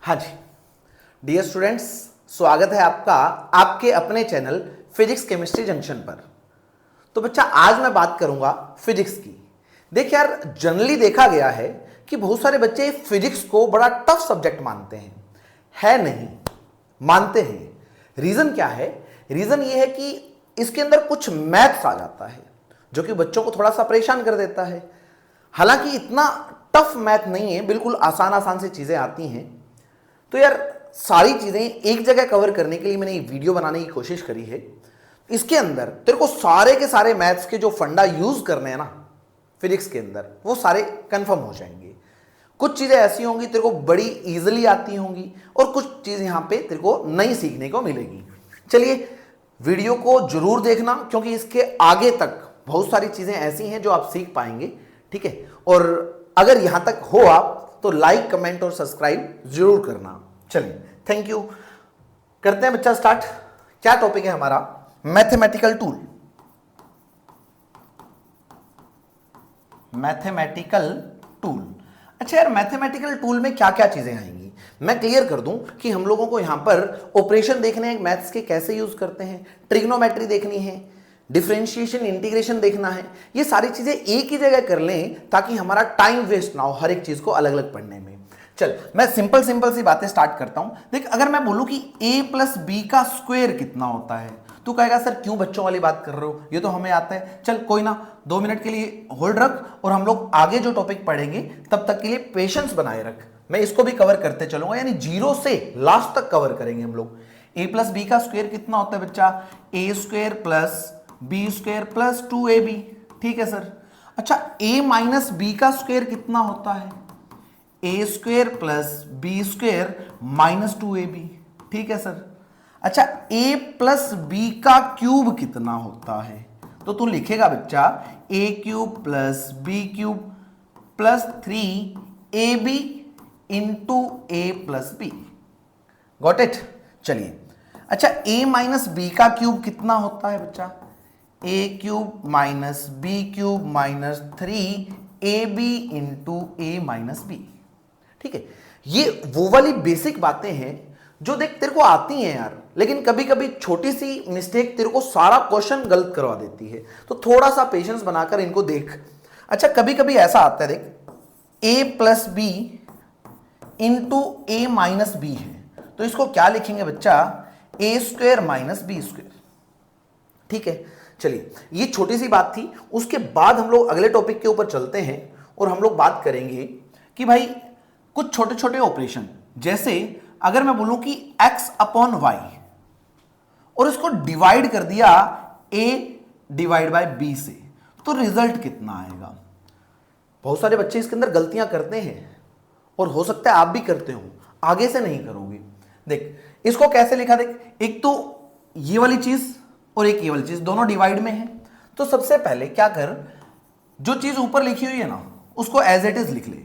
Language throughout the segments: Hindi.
हाँ जी, डियर स्टूडेंट्स, स्वागत है आपका आपके अपने चैनल फिजिक्स केमिस्ट्री जंक्शन पर। तो बच्चा, आज मैं बात करूंगा फिजिक्स की। देख यार, जनरली देखा गया है कि बहुत सारे बच्चे फिजिक्स को बड़ा टफ सब्जेक्ट मानते हैं। है नहीं, मानते हैं। रीजन क्या है? रीजन ये है कि इसके अंदर कुछ मैथ्स आ जाता है जो कि बच्चों को थोड़ा सा परेशान कर देता है। हालांकि इतना टफ मैथ नहीं है, बिल्कुल आसान आसान सी चीजें आती हैं। तो यार, सारी चीजें एक जगह कवर करने के लिए मैंने ये वीडियो बनाने की कोशिश करी है। इसके अंदर तेरे को सारे के सारे मैथ्स के जो फंडा यूज करने हैं ना फिजिक्स के अंदर, वो सारे कंफर्म हो जाएंगे। कुछ चीजें ऐसी होंगी तेरे को बड़ी इजीली आती होंगी और कुछ चीज यहां पे तेरे को नई सीखने को मिलेगी। चलिए, वीडियो को जरूर देखना, क्योंकि इसके आगे तक बहुत सारी चीजें ऐसी हैं जो आप सीख पाएंगे। ठीक है, और अगर यहां तक हो आप तो लाइक, कमेंट और सब्सक्राइब जरूर करना। चलिए, थैंक यू। करते हैं बच्चा स्टार्ट। क्या टॉपिक है हमारा? Mathematical tool. Mathematical tool. अच्छा यार, मैथमेटिकल टूल में क्या क्या चीजें आएंगी मैं क्लियर कर दूं कि हम लोगों को यहां पर ऑपरेशन देखने हैं मैथ्स के, कैसे यूज करते हैं, ट्रिग्नोमेट्री देखनी है, डिफरेंशिएशन, इंटीग्रेशन देखना है। ये सारी चीजें एक ही जगह कर लें ताकि हमारा टाइम वेस्ट ना हो हर एक चीज को अलग अलग पढ़ने में। चल, मैं सिंपल सी बातें स्टार्ट करता हूं। देख, अगर मैं बोलूं कि a प्लस बी का स्क्वायर कितना होता है, तू कहेगा सर क्यों बच्चों वाली बात कर रहे हो, ये तो हमें आता है। चल कोई ना, 2 मिनट के लिए होल्ड रख और हम लोग आगे जो टॉपिक पढ़ेंगे तब तक के लिए पेशेंस बनाए रख। मैं इसको भी कवर करते चलूंगा, यानी 0 से लास्ट तक कवर करेंगे हम लोग। a प्लस बी का स्क्वायर कितना होता है बच्चा? a square plus B square plus 2ab। ठीक है सर। अच्छा, a माइनस बी का स्क्वायर कितना होता है? a square plus B square minus 2ab। ठीक है सर। अच्छा, a प्लस बी का क्यूब कितना होता है? तो तू लिखेगा बच्चा a cube plus B cube plus 3ab into a plus B. Got it? चलिए, अच्छा, a माइनस बी का क्यूब कितना होता है बच्चा? a cube minus B cube minus 3ab into a minus B. ठीक है, ये वो वाली बेसिक बातें हैं जो देख तेरे को आती हैं यार, लेकिन कभी कभी छोटी सी मिस्टेक तेरे को सारा क्वेश्चन गलत करवा देती है। तो थोड़ा सा पेशेंस बनाकर इनको देख। अच्छा, कभी कभी ऐसा आता है, देख, a plus B into A minus B है, तो इसको क्या लिखेंगे बच्चा? a square minus B square. ठीक है, चलिए, ये छोटी सी बात थी। उसके बाद हम लोग अगले टॉपिक के ऊपर चलते हैं और हम लोग बात करेंगे कि भाई कुछ छोटे छोटे ऑपरेशन, जैसे अगर मैं बोलूं कि x अपॉन वाई और इसको डिवाइड कर दिया a डिवाइड बाय b से, तो रिजल्ट कितना आएगा? बहुत सारे बच्चे इसके अंदर गलतियां करते हैं और हो सकता है आप भी करते हो, आगे से नहीं करोगे। देख, इसको कैसे लिखा? देख, एक तो ये वाली चीज और एक ये वाली चीज दोनों डिवाइड में है। तो सबसे पहले क्या कर, जो चीज ऊपर लिखी हुई है ना उसको एज इट इज लिख ले,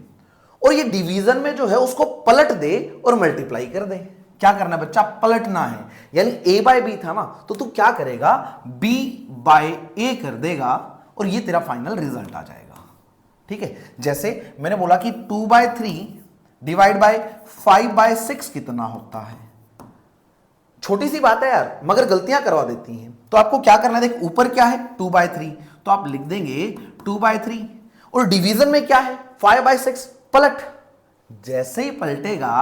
और ये डिवीजन में जो है उसको पलट दे और मल्टीप्लाई कर दे। क्या करना है बच्चा? पलटना है। यानी a बाय बी था ना, तो तू क्या करेगा? b बाय a कर देगा और ये तेरा फाइनल रिजल्ट आ जाएगा। ठीक है, जैसे मैंने बोला कि 2/3 डिवाइड बाय 5/6 कितना होता है। छोटी सी बात है यार, मगर गलतियां करवा देती हैं। तो आपको क्या करना है? देख, ऊपर क्या है? 2/3, तो आप लिख देंगे 2/3, और डिवीजन में क्या है? 5/6। पलट, जैसे ही पलटेगा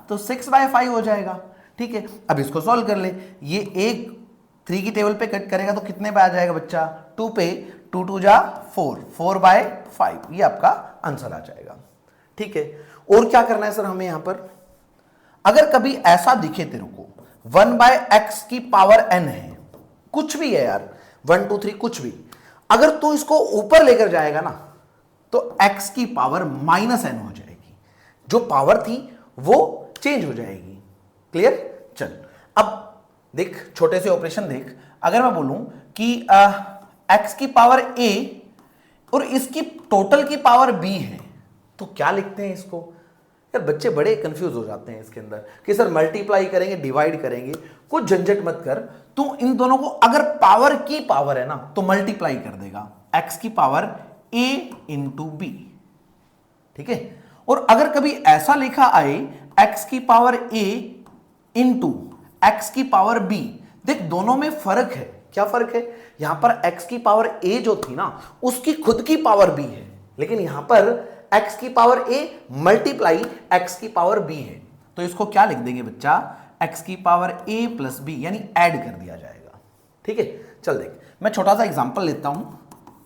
तो 6/5 हो जाएगा। ठीक है, अब इसको सॉल्व कर ले। ये एक 3 की टेबल पे कट करेगा तो कितने पे आ जाएगा बच्चा? 2 पे। 2 2 जा 4, 4/5, ये आपका आंसर आ जाएगा। ठीक है, और क्या करना है सर हमें यहां पर? अगर कभी ऐसा दिखे तेरे को 1/x की पावर n है, कुछ भी है यार, 1 2 3 कुछ भी, अगर तू इसको ऊपर लेकर जाएगा ना तो x की पावर -n हो जाएगी। जो पावर थी वो चेंज हो जाएगी। क्लियर? चल, अब देख, छोटे से ऑपरेशन देख। अगर मैं बोलूं कि x की पावर a और इसकी टोटल की पावर b है, तो क्या लिखते हैं इसको? यार, बच्चे बड़े कंफ्यूज हो जाते हैं इसके अंदर कि सर मल्टीप्लाई करेंगे, डिवाइड करेंगे। कुछ झंझट मत कर, तू इन दोनों को, अगर पावर की पावर है ना तो मल्टीप्लाई कर देगा, x की पावर a इंटू बी। ठीक है, और अगर कभी ऐसा लिखा आए एक्स की पावर ए इंटू एक्स की पावर बी। देख दोनों में फर्क है, क्या फर्क है? यहां पर एक्स की पावर ए जो थी ना उसकी खुद की पावर बी है, लेकिन यहां पर एक्स की पावर ए मल्टीप्लाई एक्स की पावर बी है, तो इसको क्या लिख देंगे बच्चा? एक्स की पावर ए प्लस बी, यानी ऐड कर दिया जाएगा। ठीक है, चल देख मैं छोटा सा एग्जांपल लेता हूं।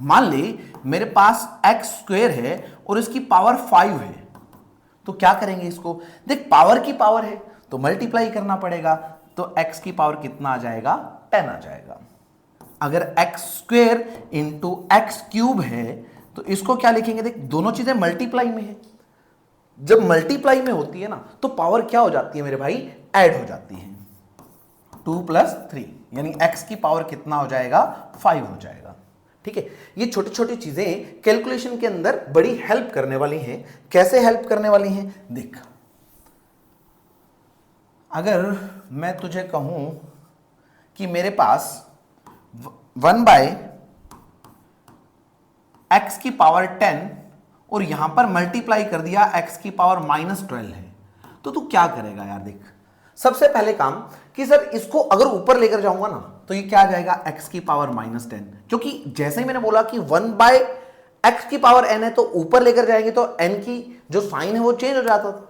मान ले मेरे पास एक्स स्क्वायर है और इसकी पावर 5 है, तो क्या करेंगे इसको? देख पावर की पावर है तो मल्टीप्लाई करना पड़ेगा, तो एक्स की पावर कितना आ जाएगा? 10 आ जाएगा। अगर x square into x cube है तो इसको क्या लिखेंगे? देख दोनों चीजें मल्टीप्लाई में है, जब मल्टीप्लाई में होती है ना तो पावर क्या हो जाती है मेरे भाई? ऐड हो जाती है। 2 + 3 यानी एक्स की पावर कितना हो जाएगा? 5 हो जाएगा। ठीक है, ये छोटी छोटी चीजें कैलकुलेशन के अंदर बड़ी हेल्प करने वाली हैं। कैसे हेल्प करने वाली हैं? देख, अगर मैं तुझे कहूं कि मेरे पास 1/x की पावर 10 और यहां पर मल्टीप्लाई कर दिया x की पावर -12 है, तो तू क्या करेगा यार? देख सबसे पहले काम कि सर इसको अगर ऊपर लेकर जाऊंगा ना तो ये क्या आ जाएगा? x की पावर -10, क्योंकि जैसे ही मैंने बोला कि 1/x की पावर n है तो ऊपर लेकर जाएंगे तो n की जो साइन है वो चेंज हो जाता था।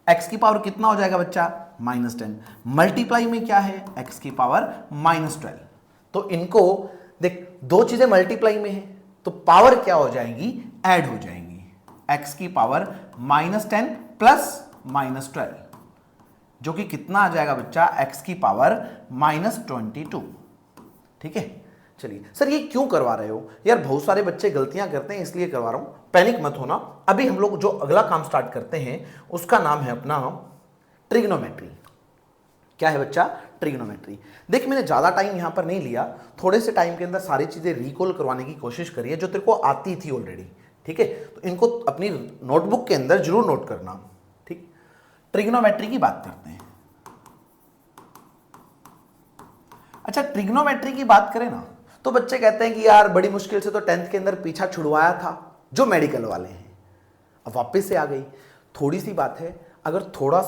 x की पावर कितना हो जाएगा बच्चा? -10। मल्टीप्लाई में क्या है? x की पावर -12। तो इनको देख दो चीजें मल्टीप्लाई में है तो पावर क्या हो जाएगी? ऐड हो जाएंगी। x की पावर -10 प्लस -12 जो कि कितना आ जाएगा बच्चा? x की पावर -22। ठीक है, चलिए सर ये क्यों करवा रहे हो? यार बहुत सारे बच्चे गलतियां करते हैं इसलिए करवा रहा हूं, पैनिक मत होना। अभी हम लोग जो अगला काम स्टार्ट करते हैं उसका नाम है अपना ट्रिग्नोमेट्री। क्या है बच्चा? ट्रिग्नोमेट्री। देख मैंने ज्यादा टाइम यहां पर नहीं लिया, थोड़े से टाइम के अंदर सारी चीजें रिकॉल करवाने की कोशिश करी है जो तेरे को आती थी ऑलरेडी। ठीक है, तो इनको अपनी नोटबुक के अंदर जरूर नोट करना। ठीक, ट्रिग्नोमेट्री की बात करते हैं। अच्छा, ट्रिग्नोमेट्री की बात करें ना तो बच्चे कहते हैं कि यार बड़ी मुश्किल से तो 10th के अंदर पीछा छुड़वाया था जो मेडिकल वाले हैं, अब वापस से आ गई। थोड़ी सी बात है, अगर थोड़ा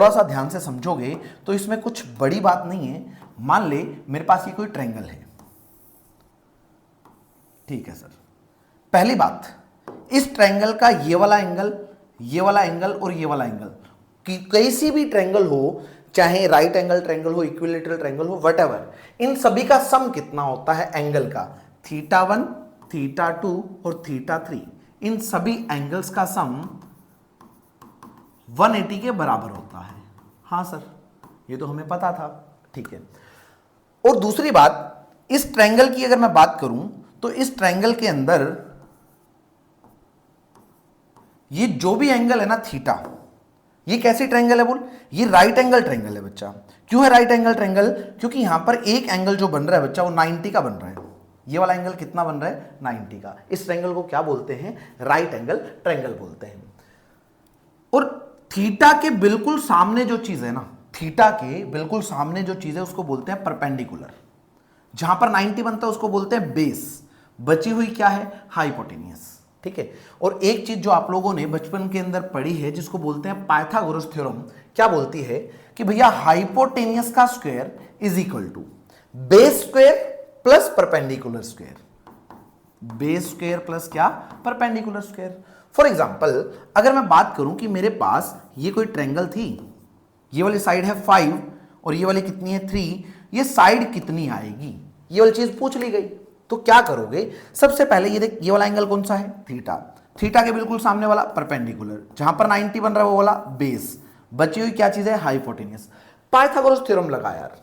सा ध्यान से समझोगे तो इसमें कुछ बड़ी बात नहीं है। मान ले मेरे पास ये कोई ट्रायंगल है। ठीक है सर, पहली बात, इस ट्रायंगल का ये वाला एंगल और ये वाला एंगल, कि कैसी भी ट्रायंगल हो, चाहे राइट एंगल ट्रायंगल हो, इक्विलैटरल ट्रायंगल हो, व्हाटएवर, इन सभी का सम कितना होता है एंगल का? θ1, θ2 और θ3, इन सभी एंगल्स का सम 180 के बराबर होता है। हाँ सर, ये तो हमें पता था। ठीक है, और दूसरी बात, इस ट्रायंगल की अगर मैं बात करूं तो इस ट्रायंगल के अंदर ये जो भी एंगल है ना थीटा, ये कैसी ट्रायंगल है बोल? ये राइट एंगल ट्रायंगल है बच्चा। क्यों है राइट एंगल ट्रायंगल? क्योंकि यहां पर एक एंगल जो बन रहा है बच्चा वो 90 का बन रहा है। ये वाला एंगल कितना बन रहा है? 90 का। इस ट्रायंगल को क्या बोलते हैं? राइट एंगल ट्रायंगल बोलते हैं। और थीटा के बिल्कुल सामने जो चीज है ना, थीटा के बिल्कुल सामने जो चीज है उसको बोलते हैं परपेंडिकुलर। जहां पर 90 बनता है उसको बोलते हैं बेस, बची हुई क्या है? हाइपोटेनियस। ठीक है, और एक चीज जो आप लोगों ने बचपन के अंदर पढ़ी है जिसको बोलते हैं पाइथागोरस थ्योरम, क्या बोलती है कि भैया हाइपोटेनियस का square is equal to base square plus perpendicular square. Base square plus क्या? Perpendicular square. फॉर एग्जाम्पल अगर मैं बात करूं कि मेरे पास ये कोई ट्रायंगल थी, ये वाली साइड है 5 और ये वाली कितनी है 3, ये साइड कितनी आएगी ये वाली चीज पूछ ली गई, तो क्या करोगे? सबसे पहले ये देख, ये वाला एंगल कौन सा है? थीटा। थीटा के बिल्कुल सामने वाला परपेंडिकुलर, जहां पर 90 बन रहा है वो वाला बेस, बची हुई क्या चीज है? हाइपोटेनियस। पाइथागोरस थ्योरम लगा यार,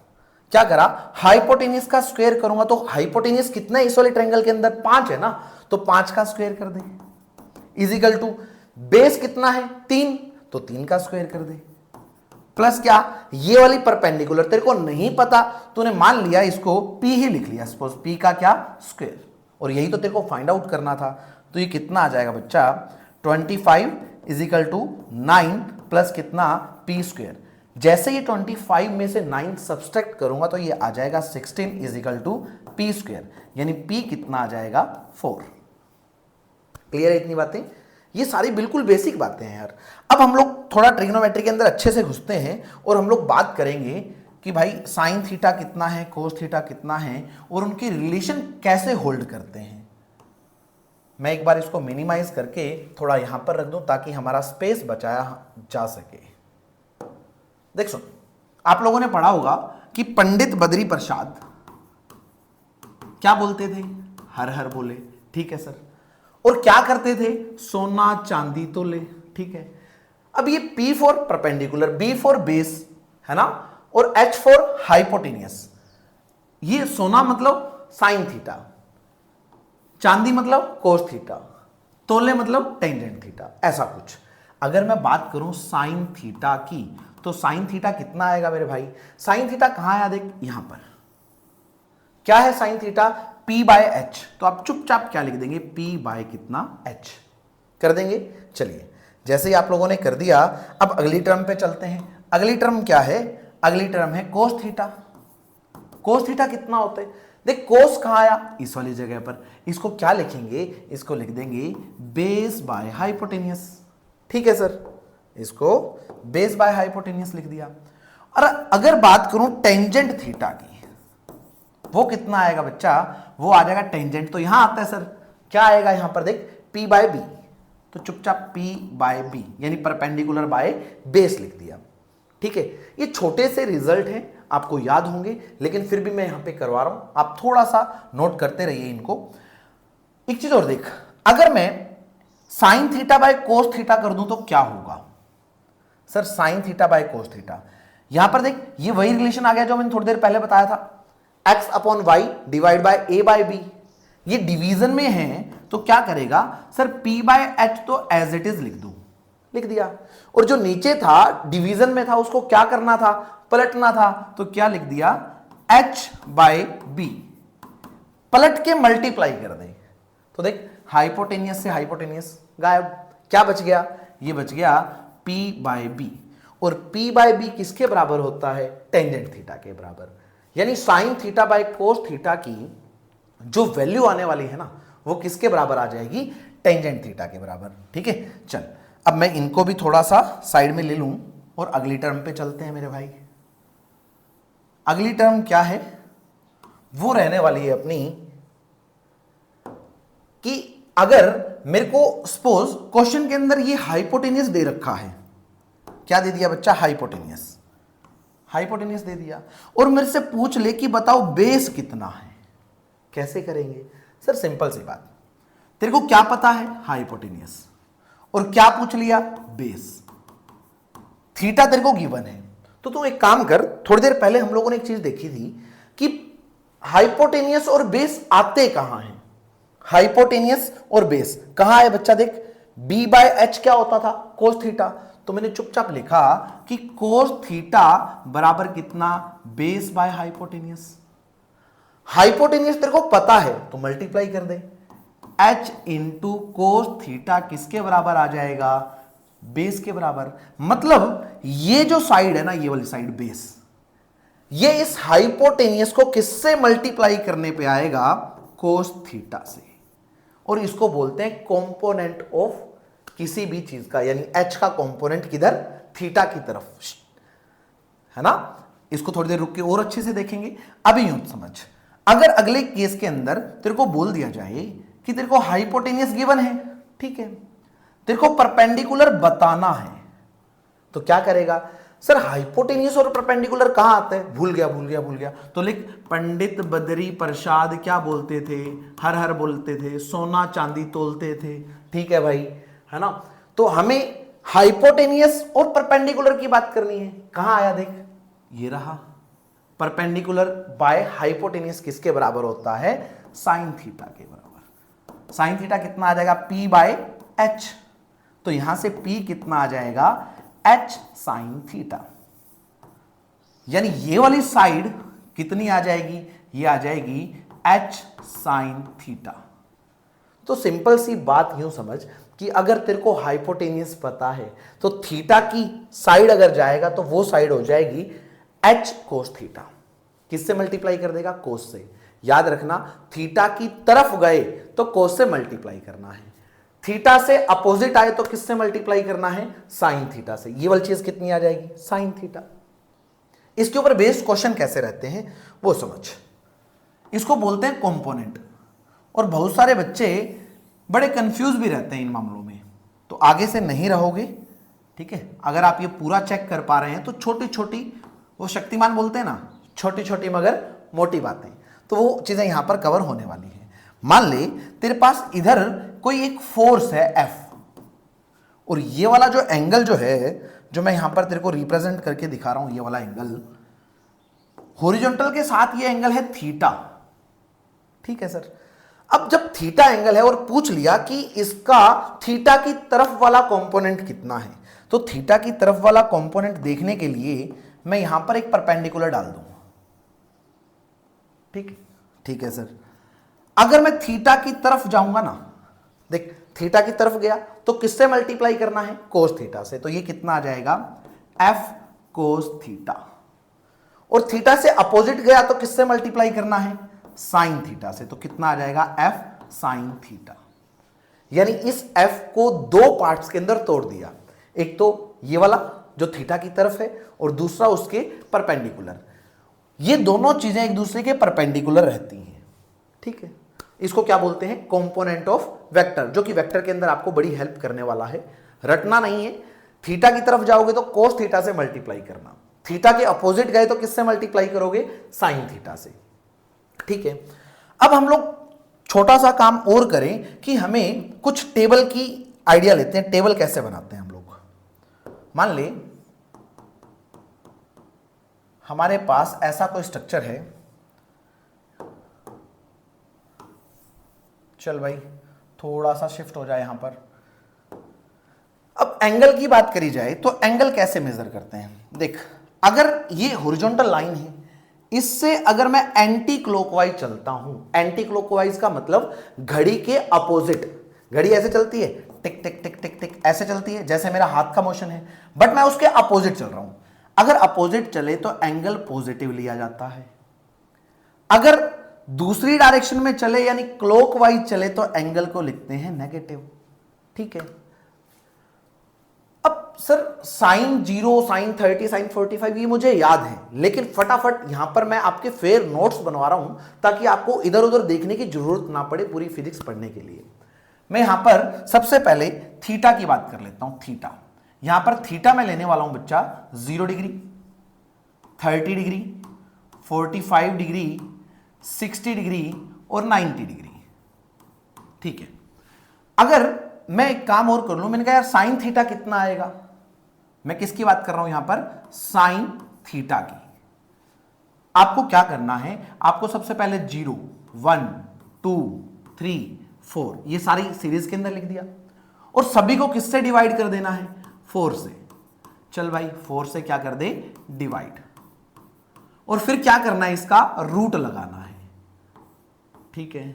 क्या करा? हाइपोटेनियस का स्क्वायर करूंगा तो हाइपोटेनियस कितना है इस वाले ट्रायंगल के अंदर? 5 है ना, तो 5 का स्क्वायर कर दे, इज इक्वल टू बेस कितना है? 3, तो 3 का स्क्वायर कर दे, प्लस क्या? ये वाली परपेंडिकुलर तेरे को नहीं पता, तूने मान लिया इसको P ही लिख लिया, सपोज P का क्या? स्क्वायर। और यही तो तेरे को फाइंड आउट करना था। तो ये कितना आ जाएगा बच्चा? 25 इज इक्वल टू 9 प्लस कितना? P square. जैसे ये 25 में से 9 सब्सट्रैक्ट करूंगा तो ये आ जाएगा 16 is equal to P square, यानी P कितना आ जाएगा? 4। क्लियर है इतनी बातें? ये सारी बिल्कुल बेसिक बातें हैं यार। अब हम लोग थोड़ा ट्रिग्नोमेट्री के अंदर अच्छे से घुसते हैं और हम लोग बात करेंगे कि भाई साइन थीटा कितना है, कोस थीटा कितना है और उनकी रिलेशन कैसे होल्ड करते हैं। मैं एक बार इसको मिनिमाइज करके थोड़ा यहां पर रख दूं ताकि हमारा स्पेस बचाया जा सके। देख सुन, आप लोगों ने पढ़ा होगा कि पंडित बद्री प्रसाद क्या बोलते थे, हर हर बोले, ठीक है सर। और क्या करते थे, सोना चांदी तोले, ठीक है। अब ये P for perpendicular, B for base है ना, और H फॉर हाइपोटेनियस। ये सोना मतलब साइन थीटा, चांदी मतलब कोस थीटा, तोले मतलब टेंजेंट थीटा, ऐसा कुछ। अगर मैं बात करूं साइन थीटा की, तो साइन थीटा कितना आएगा मेरे भाई, साइन थीटा कहां है, देख यहां पर क्या है sine theta, P by H। तो आप चुपचाप क्या लिख देंगे, P बाय कितना H कर देंगे। चलिए, जैसे ही आप लोगों ने कर दिया, अब अगली टर्म पे चलते हैं। अगली टर्म क्या है, अगली टर्म है कोस थीटा। कोस थीटा कितना होता है, देख कोस कहां आया, इस वाली जगह पर। इसको क्या लिखेंगे, इसको लिख देंगे बेस बाय हाइपोटेनियस, ठीक है सर। इसको बेस बाय हाइपोटेनियस लिख दिया। और अगर बात करूं टेंजेंट थीटा की, वो कितना आएगा बच्चा, वो आ जाएगा टेंजेंट, तो यहां आता है सर, क्या आएगा यहां पर देख, P बाय B। तो चुपचाप P बाय B यानी परपेंडिकुलर बाय बेस लिख दिया, ठीक है। ये छोटे से रिजल्ट हैं, आपको याद होंगे, लेकिन फिर भी मैं यहां पे करवा रहा हूं, आप थोड़ा सा नोट करते रहिए इनको। एक चीज और देख, अगर मैं sine theta by cos theta कर दूं तो क्या होगा sir, sine theta by cos theta. यहां पर देख, ये वही रिलेशन आ गया जो मैंने थोड़ी देर पहले बताया था, x upon Y divide by a by b। ये डिवीजन में है तो क्या करेगा सर, P बाय H तो एज इट इज लिख दूं, लिख दिया। और जो नीचे था डिवीजन में था, उसको क्या करना था, पलटना था, तो क्या लिख दिया, H बाय B। पलट के मल्टीप्लाई कर दे तो देख, हाइपोटेनियस से हाइपोटेनियस गायब, क्या बच गया, ये बच गया P बाय B। और P बाय B किसके बराबर होता है, टेंजेंट थीटा के बराबर। यानी sine theta by cos theta की जो वैल्यू आने वाली है ना, वो किसके बराबर आ जाएगी, टेंजेंट थीटा के बराबर, ठीक है। चल, अब मैं इनको भी थोड़ा सा साइड में ले लूं और अगली टर्म पे चलते हैं मेरे भाई। अगली टर्म क्या है, वो रहने वाली है अपनी कि अगर मेरे को सपोज क्वेश्चन के अंदर ये हाइपोटेनियस दे रखा है, क्या दे दिया बच्चा, हाइपोटेनियस, हाइपोटेनियस दे दिया, और मेरे से पूछ ले कि बताओ बेस कितना है, कैसे करेंगे सर, सिंपल सी बात, तेरे को क्या पता है, हाइपोटेनियस, और क्या पूछ लिया, बेस। थीटा तेरे को गिवन है, तो तू एक काम कर, थोड़ी देर पहले हम लोगों ने एक चीज देखी थी कि हाइपोटेनियस और बेस आते कहां हैं, हाइपोटेनियस और बेस कहां है बच्चा, देख B बाय H क्या होता था, कोस थीटा। तो मैंने चुपचाप लिखा कि कोस थीटा बराबर कितना, बेस बाय हाइपोटेनियस। हाइपोटेनियस तेरे को पता है तो मल्टीप्लाई कर दे, H इंटू कोस थीटा किसके बराबर आ जाएगा, बेस के बराबर। मतलब ये जो साइड है ना, ये वाली साइड बेस, ये इस हाइपोटेनियस को किससे मल्टीप्लाई करने पे आएगा, कोस थीटा से। और इसको बोलते हैं कंपोनेंट ऑफ किसी भी चीज का, यानी H का कंपोनेंट किधर, थीटा की तरफ, है ना। इसको थोड़ी देर रुक के और अच्छे से देखेंगे। अभी यूं समझ, अगर अगले केस के अंदर तेरे को बोल दिया जाए कि तेरे को हाइपोटेनियस गिवन है, ठीक है, तेरे को परपेंडिकुलर बताना है, तो क्या करेगा सर, हाइपोटेनियस और परपेंडिकुलर कहां आता है, भूल गया, तो लिख, पंडित बद्री प्रसाद क्या बोलते थे, हर हर बोलते थे, सोना चांदी तोलते थे, ठीक है भाई, है ना। तो हमें हाइपोटेनियस और परपेंडिकुलर की बात करनी है, कहां आया देख, ये रहा, परपेंडिकुलर बाय हाइपोटेनियस किसके बराबर होता है, साइन थीटा के बराबर। साइन थीटा कितना आ जाएगा, P बाय H। तो यहां से P कितना आ जाएगा, H साइन थीटा। यानी ये वाली साइड कितनी आ जाएगी, ये आ जाएगी H साइन थीटा। तो सिंपल सी बात यूं समझ कि अगर तेरे को हाइपोटेनियस पता है तो थीटा की साइड अगर जाएगा तो वो साइड हो जाएगी H कोस थीटा। किससे मल्टीप्लाई कर देगा, कोस से। याद रखना, थीटा की तरफ गए तो कोस से मल्टीप्लाई करना है, थीटा से अपोजिट आए तो किससे मल्टीप्लाई करना है, साइन थीटा से। ये वाली चीज कितनी आ जाएगी, साइन थीटा। इसके ऊपर बेस्ड क्वेश्चन कैसे रहते हैं वो समझ। इसको बोलते हैं कंपोनेंट, और बहुत सारे बच्चे बड़े कंफ्यूज भी रहते हैं इन मामलों में, तो आगे से नहीं रहोगे, ठीक है। अगर आप ये पूरा चेक कर पा रहे हैं तो छोटी छोटी, वो शक्तिमान बोलते हैं ना, छोटी छोटी मगर मोटी बातें, तो वो चीजें यहां पर कवर होने वाली हैं। मान ले तेरे पास इधर कोई एक फोर्स है F, और ये वाला जो एंगल जो है, जो मैं यहां पर तेरे को रिप्रेजेंट करके दिखा रहा हूं, ये वाला एंगल हॉरिजॉन्टल के साथ ये एंगल है थीटा, ठीक है सर। अब जब थीटा एंगल है और पूछ लिया कि इसका थीटा की तरफ वाला कंपोनेंट कितना है, तो थीटा की तरफ वाला कंपोनेंट देखने के लिए मैं यहां पर एक परपेंडिकुलर डाल दूंगा, ठीक है सर। अगर मैं थीटा की तरफ जाऊंगा ना, देख थीटा की तरफ गया तो किससे मल्टीप्लाई करना है, कोस थीटा से, तो ये कितना आ जाएगा, एफ कोस थीटा। और थीटा से अपोजिट गया तो किससे मल्टीप्लाई करना है, साइन थीटा से, तो कितना आ जाएगा, एफ साइन थीटा। यानी इस एफ को दो पार्ट्स के अंदर तोड़ दिया, एक तो ये वाला जो थीटा की तरफ है और दूसरा उसके परपेंडिकुलर। ये दोनों चीजें एक दूसरे के परपेंडिकुलर रहती हैं, ठीक है। इसको क्या बोलते हैं, कंपोनेंट ऑफ वेक्टर, जो कि वेक्टर के अंदर आपको बड़ी हेल्प करने वाला है। रटना नहीं है, थीटा की तरफ जाओगे तो कोस थीटा से मल्टीप्लाई करना, थीटा के अपोजिट गए तो किससे मल्टीप्लाई करोगे, साइन थीटा से, ठीक है। अब हम लोग छोटा सा काम और करें कि हमें कुछ टेबल की आइडिया लेते हैं। टेबल कैसे बनाते हैं हम लोग, मान ले हमारे पास ऐसा कोई स्ट्रक्चर है, चल भाई थोड़ा सा शिफ्ट हो जाए यहां पर। अब एंगल की बात करी जाए तो एंगल कैसे मेजर करते हैं, देख अगर ये हॉरिजॉन्टल लाइन है, इससे अगर मैं एंटी क्लॉकवाइज चलता हूं, एंटी क्लॉकवाइज का मतलब घड़ी के अपोजिट, घड़ी ऐसे चलती है टिक टिक टिक टिक टिक ऐसे चलती है, जैसे मेरा हाथ का मोशन है, बट मैं उसके अपोजिट चल रहा हूं। अगर अपोजिट चले तो एंगल पॉजिटिव लिया जाता है, अगर दूसरी डायरेक्शन में चले यानी क्लॉकवाइज चले तो एंगल को लिखते हैं नेगेटिव, ठीक है। अब सर साइन 0, साइन 30, साइन 45 ये मुझे याद है, लेकिन फटाफट यहां पर मैं आपके फेयर नोट्स बनवा रहा हूं ताकि आपको इधर उधर देखने की जरूरत ना पड़े पूरी फिजिक्स पढ़ने के लिए। मैं यहां पर सबसे पहले थीटा की बात कर लेता हूं। थीटा, यहां पर थीटा मैं लेने वाला हूं बच्चा 0 डिग्री, 30 डिग्री, 45 डिग्री, 60 डिग्री और 90 डिग्री, ठीक है। अगर मैं एक काम और कर लूं, मैंने कहा यार साइन थीटा कितना आएगा, मैं किसकी बात कर रहा हूं यहां पर, साइन थीटा की। आपको क्या करना है, आपको सबसे पहले 0, 1, 2, 3, 4 ये सारी सीरीज के अंदर लिख दिया, और सभी को किससे डिवाइड कर देना है, 4 से। चल भाई 4 से क्या कर दे, डिवाइड, और फिर क्या करना है, इसका रूट लगाना है, ठीक है।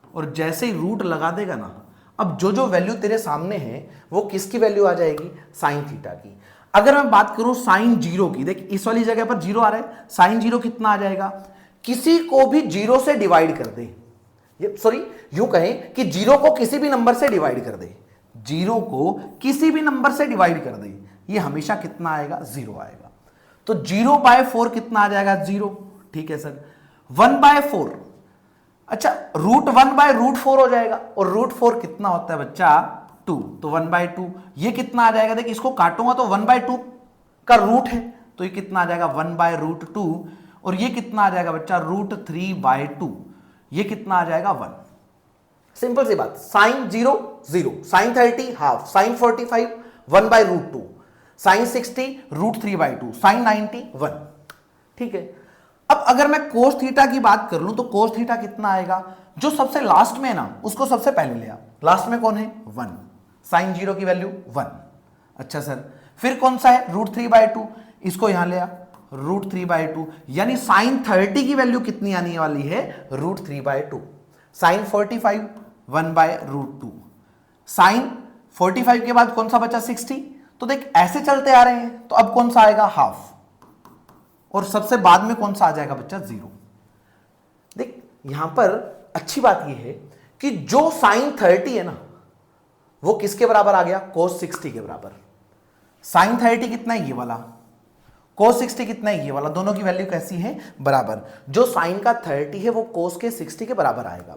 और जैसे ही रूट लगा देगा ना, अब जो जो वैल्यू तेरे सामने है वो किसकी वैल्यू आ जाएगी, साइन थीटा की। अगर मैं बात करूं साइन 0 की, देख इस वाली जगह पर 0 आ रहा है, साइन 0 कितना आ जाएगा, किसी को भी 0 से डिवाइड कर दे, ये सॉरी यूं कहें कि 0 को किसी भी नंबर से डिवाइड कर दे, 0 को किसी भी नंबर से डिवाइड कर दे, ये हमेशा कितना आएगा, 0 आएगा। तो 0/4 कितना आ जाएगा, 0, ठीक है सर। 1/4, अच्छा √1/√4 हो जाएगा, और √4 कितना होता है बच्चा, 2, तो 1/2। ये कितना आ जाएगा, देख इसको काटूंगा तो 1/2 का रूट है, तो ये कितना आ जाएगा 1/√2, और ये कितना आ जाएगा बच्चा √3/2, ये कितना आ जाएगा 1। सिंपल सी बात, sine 0 0, sine 30 half, sine 45 1/√2, sine 60 √3/2, sine 90 1, ठीक है। अब अगर मैं कोस थीटा की बात कर लूं तो कोस थीटा कितना आएगा, जो सबसे लास्ट में है ना उसको सबसे पहले ले आ, लास्ट में कौन है, 1, साइन 0 की वैल्यू 1। अच्छा सर, फिर कौन सा है, √3/2, इसको यहां ले आ, √3/2, यानी साइन 30 की वैल्यू कितनी आने वाली है, √3/2, साइन 45 1/√2, साइन 45 के बाद कौन सा बचा, 60। तो देख ऐसे चलते आ रहे हैं, तो अब कौन सा आएगा, हाफ, और सबसे बाद में कौन सा आ जाएगा बच्चा, 0। देख यहां पर अच्छी बात यह है कि जो साइन 30 है ना, वो किसके बराबर आ गया, cos 60 के बराबर। sin 30 कितना है, ये वाला। cos 60 कितना है, ये वाला। दोनों की वैल्यू कैसी है, बराबर। जो sin का 30 है वो cos के 60 के बराबर आएगा,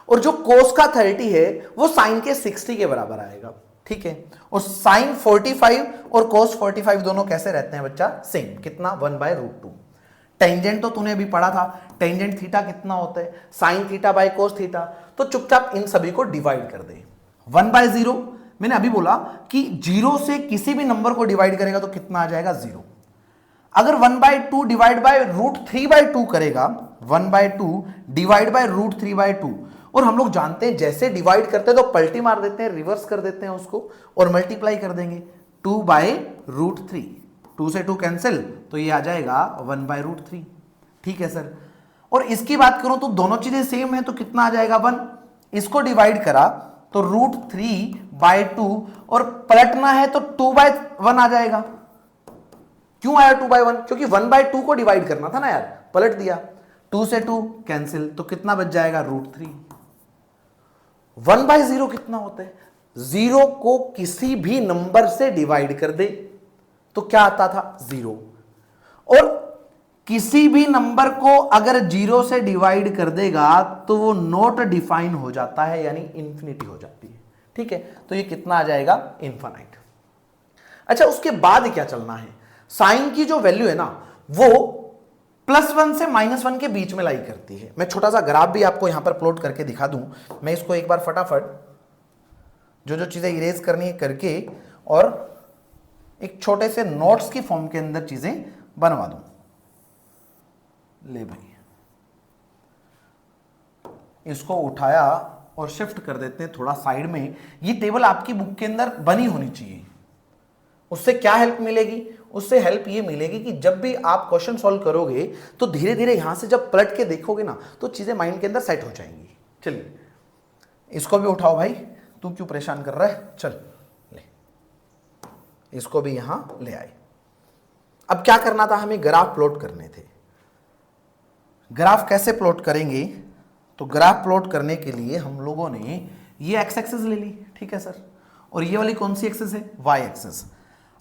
और जो cos का 30 है वो sin के 60 के बराबर आएगा, ठीक है। और sin 45 और cos 45 दोनों कैसे रहते हैं बच्चा, सेम। कितना, 1/√2। टेंजेंट तो तूने अभी पढ़ा था, टेंजेंट थीटा कितना होता है, sin theta by cos theta. तो चुपचाप इन सभी को डिवाइड कर दे। 1/0 मैंने अभी बोला कि 0 से किसी भी नंबर को डिवाइड करेगा तो कितना आ जाएगा, 0। अगर 1/2 डिवाइड बाय √3/2 करेगा, 1/2 डिवाइड बाय √3/2, और हम लोग जानते हैं जैसे डिवाइड करते हैं तो पलटी मार देते हैं, रिवर्स कर देते हैं उसको और मल्टीप्लाई कर देंगे, 2/√3। 2 से 2 कैंसिल, तो ये आ जाएगा 1/√3, ठीक है सर। और इसकी बात करूं तो दोनों चीजें सेम है, तो कितना आ जाएगा, 1। इसको डिवाइड करा तो √3/2, और पलटना है तो 2/1 आ जाएगा। क्यों आया 2/1, क्योंकि 1/2 को डिवाइड करना था ना यार, पलट दिया। 2 से 2 कैंसिल, तो कितना बच जाएगा, √3। 1/0 कितना होता है, 0 को किसी भी नंबर से डिवाइड कर दे तो क्या आता था, 0। और किसी भी नंबर को अगर 0 से डिवाइड कर देगा तो वो नॉट डिफाइन हो जाता है, यानी इंफिनिटी हो जाती है, ठीक है। तो ये कितना आ जाएगा, इनफाइनाइट। अच्छा, उसके बाद क्या चलना है, साइन की जो वैल्यू है ना वो +1 से -1 के बीच में लाई करती है। मैं छोटा सा ग्राफ भी आपको यहां पर प्लॉट करके दिखा दूं। मैं इसको एक बार फटाफट जो जो चीजें इरेज करनी है करके और एक छोटे से नोट्स की फॉर्म के अंदर चीजें बनवा दूं। ले भाई, इसको उठाया और शिफ्ट कर देते हैं थोड़ा साइड में। ये टेबल आपकी बुक के अंदर बनी होनी चाहिए। उससे क्या हेल्प मिलेगी, उससे हेल्प ये मिलेगी कि जब भी आप क्वेश्चन सॉल्व करोगे तो धीरे धीरे यहां से जब पलट के देखोगे ना तो चीजें माइंड के अंदर सेट हो जाएंगी। चलिए, इसको भी उठाओ भाई, तू क्यों परेशान कर रहा है, चल ले, इसको भी यहां ले आए। अब क्या करना था, हमें ग्राफ प्लॉट करने थे। ग्राफ कैसे प्लॉट करेंगे, तो ग्राफ प्लॉट करने के लिए हम लोगों ने ये एक्स एक्सिस ले ली, ठीक है सर, और ये वाली कौन सी एक्सिस है, वाई एक्सिस।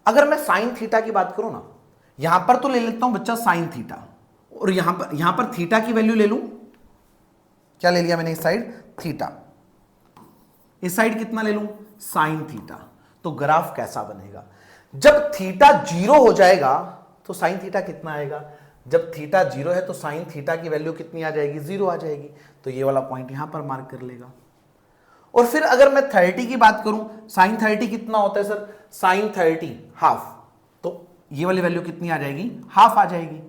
अगर मैं साइन थीटा की बात करूं ना, यहां पर तो ले लेता हूं बच्चा साइन थीटा, और यहां पर थीटा की वैल्यू ले लूं, क्या ले लिया मैंने, इस साइड थीटा, इस साइड कितना ले लूं, साइन थीटा। तो ग्राफ कैसा बनेगा, जब थीटा 0 हो जाएगा तो साइन थीटा कितना आएगा, जब थीटा 0 है तो साइन थीटा की वैल्यू कितनी आ जाएगी, 0 आ जाएगी। तो ये वाला पॉइंट यहां पर मार्क कर लेगा। और फिर अगर मैं 30 की बात करूं, साइन 30 कितना होता है सर, साइन 30 हाफ, तो ये वाली वैल्यू कितनी आ जाएगी, हाफ आ जाएगी।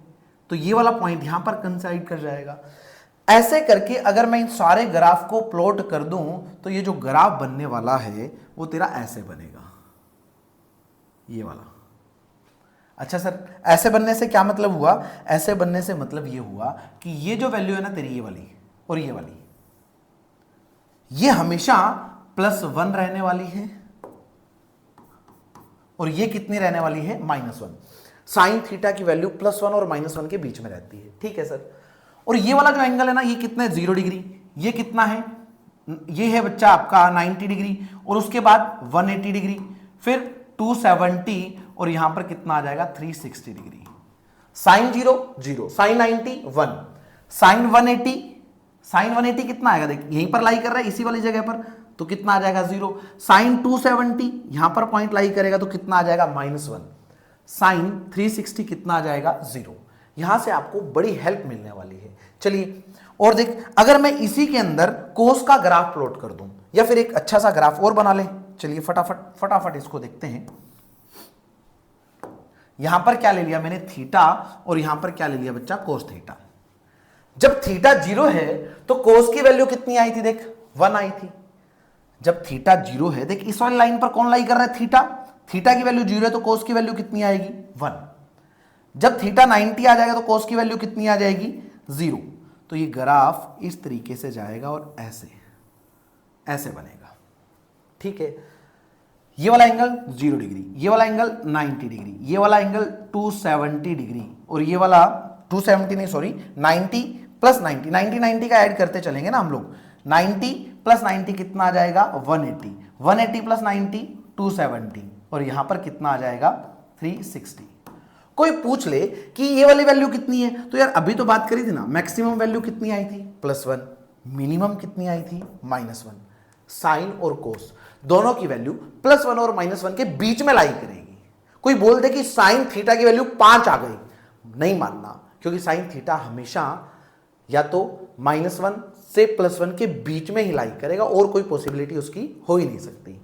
तो ये वाला पॉइंट यहां पर कंसाइड कर जाएगा। ऐसे करके अगर मैं इन सारे ग्राफ को प्लॉट कर दूं तो ये जो ग्राफ बनने वाला है वो तेरा ऐसे बनेगा, ये वाला। अच्छा सर, ऐसे बनने से क्या मतलब हुआ, ऐसे बनने से मतलब ये हुआ कि ये जो वैल्यू है ना तेरी, ये वाली और ये वाली, ये हमेशा +1 रहने वाली है, और ये कितनी रहने वाली है, -1। साइन थीटा की वैल्यू +1 और -1 के बीच में रहती है, ठीक है सर। और ये वाला जो एंगल है ना, ये कितना है, 0 डिग्री। ये कितना है, ये है बच्चा आपका 90 डिग्री, और उसके बाद 180 डिग्री, फिर 270, और यहां पर कितना आ जाएगा, 360 degree. Sine 0 0, sine 90 1, sine 180, sine 180 कितना आएगा, देख यहीं पर लाई कर रहा है इसी वाली जगह पर, तो कितना आ जाएगा, 0। साइन 270 यहां पर पॉइंट लाई करेगा तो कितना आ जाएगा, -1। साइन 360 कितना आ जाएगा, 0। यहां से आपको बड़ी हेल्प मिलने वाली है। चलिए और देख, अगर मैं इसी के अंदर कोस का ग्राफ प्लॉट कर दूं, या फिर एक अच्छा सा ग्राफ और बना लें, चलिए फटाफट इसको देखते हैं। यहां पर क्या ले लिया मैंने, थीटा, और यहां पर क्या ले लिया बच्चा, कोस थीटा। जब थीटा 0 है तो कोस की वैल्यू कितनी आई थी, देख 1 आई थी। जब थीटा 0 है, देख इस वाली लाइन पर कौन लाई कर रहा है, थीटा, थीटा की वैल्यू 0 है तो कोस की वैल्यू कितनी आएगी, 1। जब थीटा 90 आ जाएगा तो कोस की वैल्यू कितनी आ जाएगी, 0। तो ये ग्राफ इस तरीके से जाएगा और ऐसे बनेगा, ठीक है। ये वाला एंगल 0 डिग्री, ये वाला एंगल 90 डिग्री, ये वाला एंगल 270 डिग्री, और ये वाला 270 नहीं सॉरी 90 + 90 का ऐड करते चलेंगे ना हम लोग। 90 + 90 कितना आ जाएगा, 180। 180 प्लस 90 270, और यहां पर कितना आ जाएगा 360। कोई पूछ ले कि ये वाली वैल्यू कितनी है, तो यार अभी तो बात करी थी ना, मैक्सिमम वैल्यू कितनी आई थी +1, मिनिमम कितनी आई थी -1। साइन और कोस दोनों की वैल्यू +1 और -1 के बीच में लाई करेगी। कोई बोल दे कि साइन थीटा की वैल्यू 5 आ गई, नहीं मानना, क्योंकि साइन थीटा हमेशा या तो -1 से +1 के बीच में ही लाई करेगा, और कोई पॉसिबिलिटी उसकी हो ही नहीं सकती।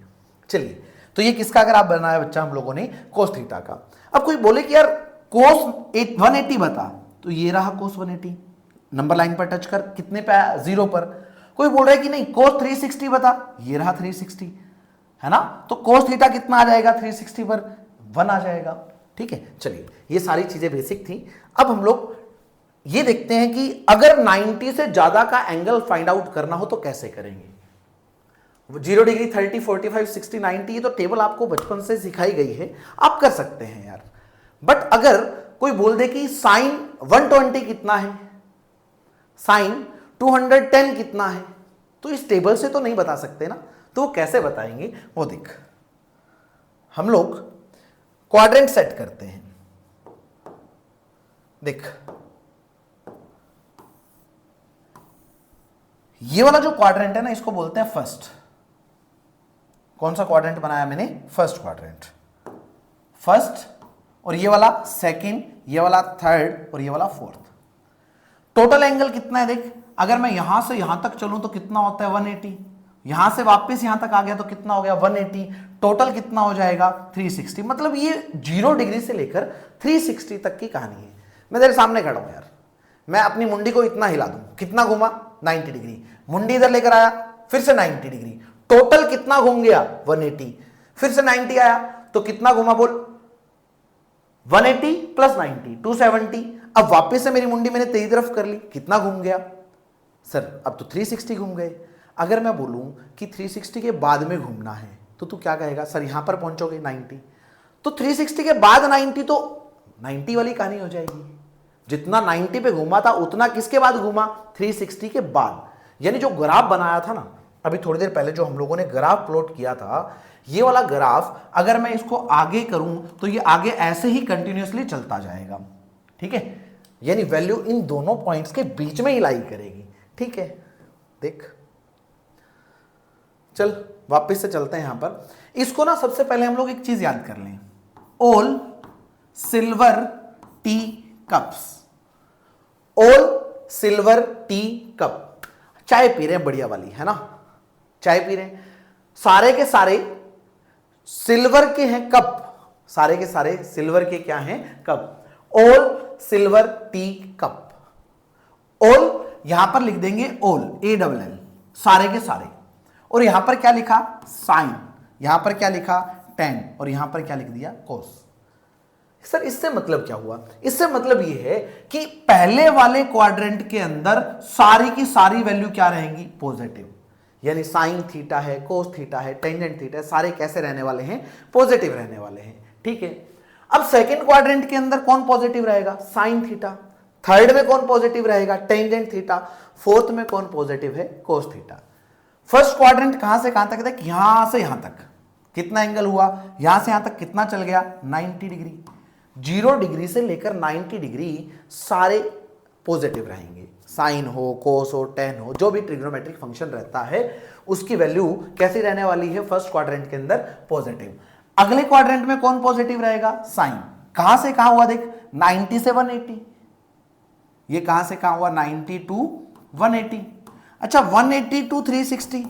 चलिए, तो ये किसका अगर आप बनाया बच्चा हम लोगों ने, कोस थीटा का। अब कोई बोले कि यार कोस 180 बता, तो ये रहा कोस 180, नंबर लाइन पर टच कर, कितने पे आया 0 पर। कोई बोल रहा है कि नहीं कोस 360 बता, ये रहा 360, है ना, तो कोस थीटा कितना आ जाएगा 360 पर 1 आ जाएगा। ठीक है, चलिए ये सारी चीजें बेसिक थी। अब हम लोग ये देखते हैं कि अगर 90 से ज्यादा का एंगल फाइंड आउट करना हो तो कैसे करेंगे। 0 डिग्री 30 45 60 90 ये तो टेबल आपको बचपन से सिखाई गई है, आप कर सकते हैं यार। बट अगर कोई बोल दे कि साइन 120 कितना है, साइन 210 कितना है, तो इस टेबल से तो नहीं बता सकते ना, तो वो कैसे बताएंगे वो देख। हम लोग क्वाड्रेंट सेट करते हैं, देख ये वाला जो क्वाड्रेंट है ना, इसको बोलते हैं फर्स्ट। कौन सा क्वाड्रेंट बनाया मैंने, फर्स्ट क्वाड्रेंट, फर्स्ट, और ये वाला सेकंड, ये वाला थर्ड, और ये वाला फोर्थ। टोटल एंगल कितना है देख, अगर मैं यहां से यहां तक चलूं तो कितना होता है 180, यहां से वापस यहां तक आ गया तो कितना हो गया 180, टोटल कितना हो जाएगा 360। मतलब ये 0 डिग्री से लेकर 360 तक की कहानी है। मैं तेरे सामने खड़ा हूं यार, मैं अपनी मुंडी को इतना हिला दूं, कितना घुमा 90 डिग्री, मुंडी इधर लेकर आया फिर से 90 डिग्री, टोटल कितना घूम गया 180, फिर से 90 आया तो कितना घुमा बोल 180 प्लस 90 270। अब वापस से मेरी मुंडी मैंने तेरी तरफ कर ली, कितना घूम गया सर, अब तो 360 घूम गए। अगर मैं बोलूं कि 360 के बाद में घूमना है तो तू क्या कहेगा, सर यहां पर पहुंचोगे 90, तो 360 के बाद 90 तो 90 वाली कहानी हो जाएगी। जितना 90 पे घूमा था उतना किसके बाद घूमा 360 के बाद। यानी जो ग्राफ बनाया था ना अभी थोड़ी देर पहले, जो हम लोगों ने ग्राफ प्लॉट किया था, ये वाला ग्राफ अगर मैं इसको आगे करूं तो ये आगे ऐसे ही कंटिन्यूअसली चलता जाएगा। ठीक है, यानी वैल्यू इन दोनों पॉइंट्स के बीच में ही लाई करेगी। ठीक है, देख चल वापस से चलते हैं यहां पर। इसको ना सबसे पहले हम लोग एक चीज याद कर लें, all silver T cups, all silver tea cup, चाय पी रहे हैं बढ़िया वाली, है ना, चाय पी रहे हैं, सारे के सारे सिल्वर के हैं कप, सारे के सारे सिल्वर के क्या हैं cup, all silver tea cup. All यहां पर लिख देंगे ऑल ALL, सारे के सारे, और यहां पर क्या लिखा साइन, यहां पर क्या लिखा tan, और यहां पर क्या लिख दिया कोस। सर इससे मतलब क्या हुआ, इससे मतलब यह है कि पहले वाले क्वाड्रेंट के अंदर सारी की सारी वैल्यू क्या रहेंगी पॉजिटिव, यानी साइन थीटा है, कोस थीटा है, टेंजेंट थीटा है, सारे कैसे रहने वाले हैं पॉजिटिव रहने वाले हैं। ठीक है, अब सेकंड क्वाड्रेंट के अंदर कौन पॉजिटिव रहेगा साइन थीटा, थर्ड में कौन पॉजिटिव रहेगा टेंजेंट थीटा, फोर्थ में कौन पॉजिटिव है कोस थीटा। फर्स्ट क्वाड्रेंट कहां से कहां तक है, यहां से यहां तक कितना एंगल हुआ, यहां से यहां तक कितना चल गया 90 डिग्री, 0 डिग्री से लेकर 90 डिग्री सारे पॉजिटिव रहेंगे, साइन हो कोस हो टेन हो, जो भी ट्रिग्नोमेट्रिक फंक्शन रहता है उसकी वैल्यू कैसी रहने वाली है फर्स्ट क्वाड्रेंट के अंदर पॉजिटिव। अगले क्वाड्रेंट में कौन पॉजिटिव रहेगा साइन, कहां से कहां हुआ देख 90 से 180, ये कहां से कहां हुआ 90 टू 180, अच्छा 180 टू 360,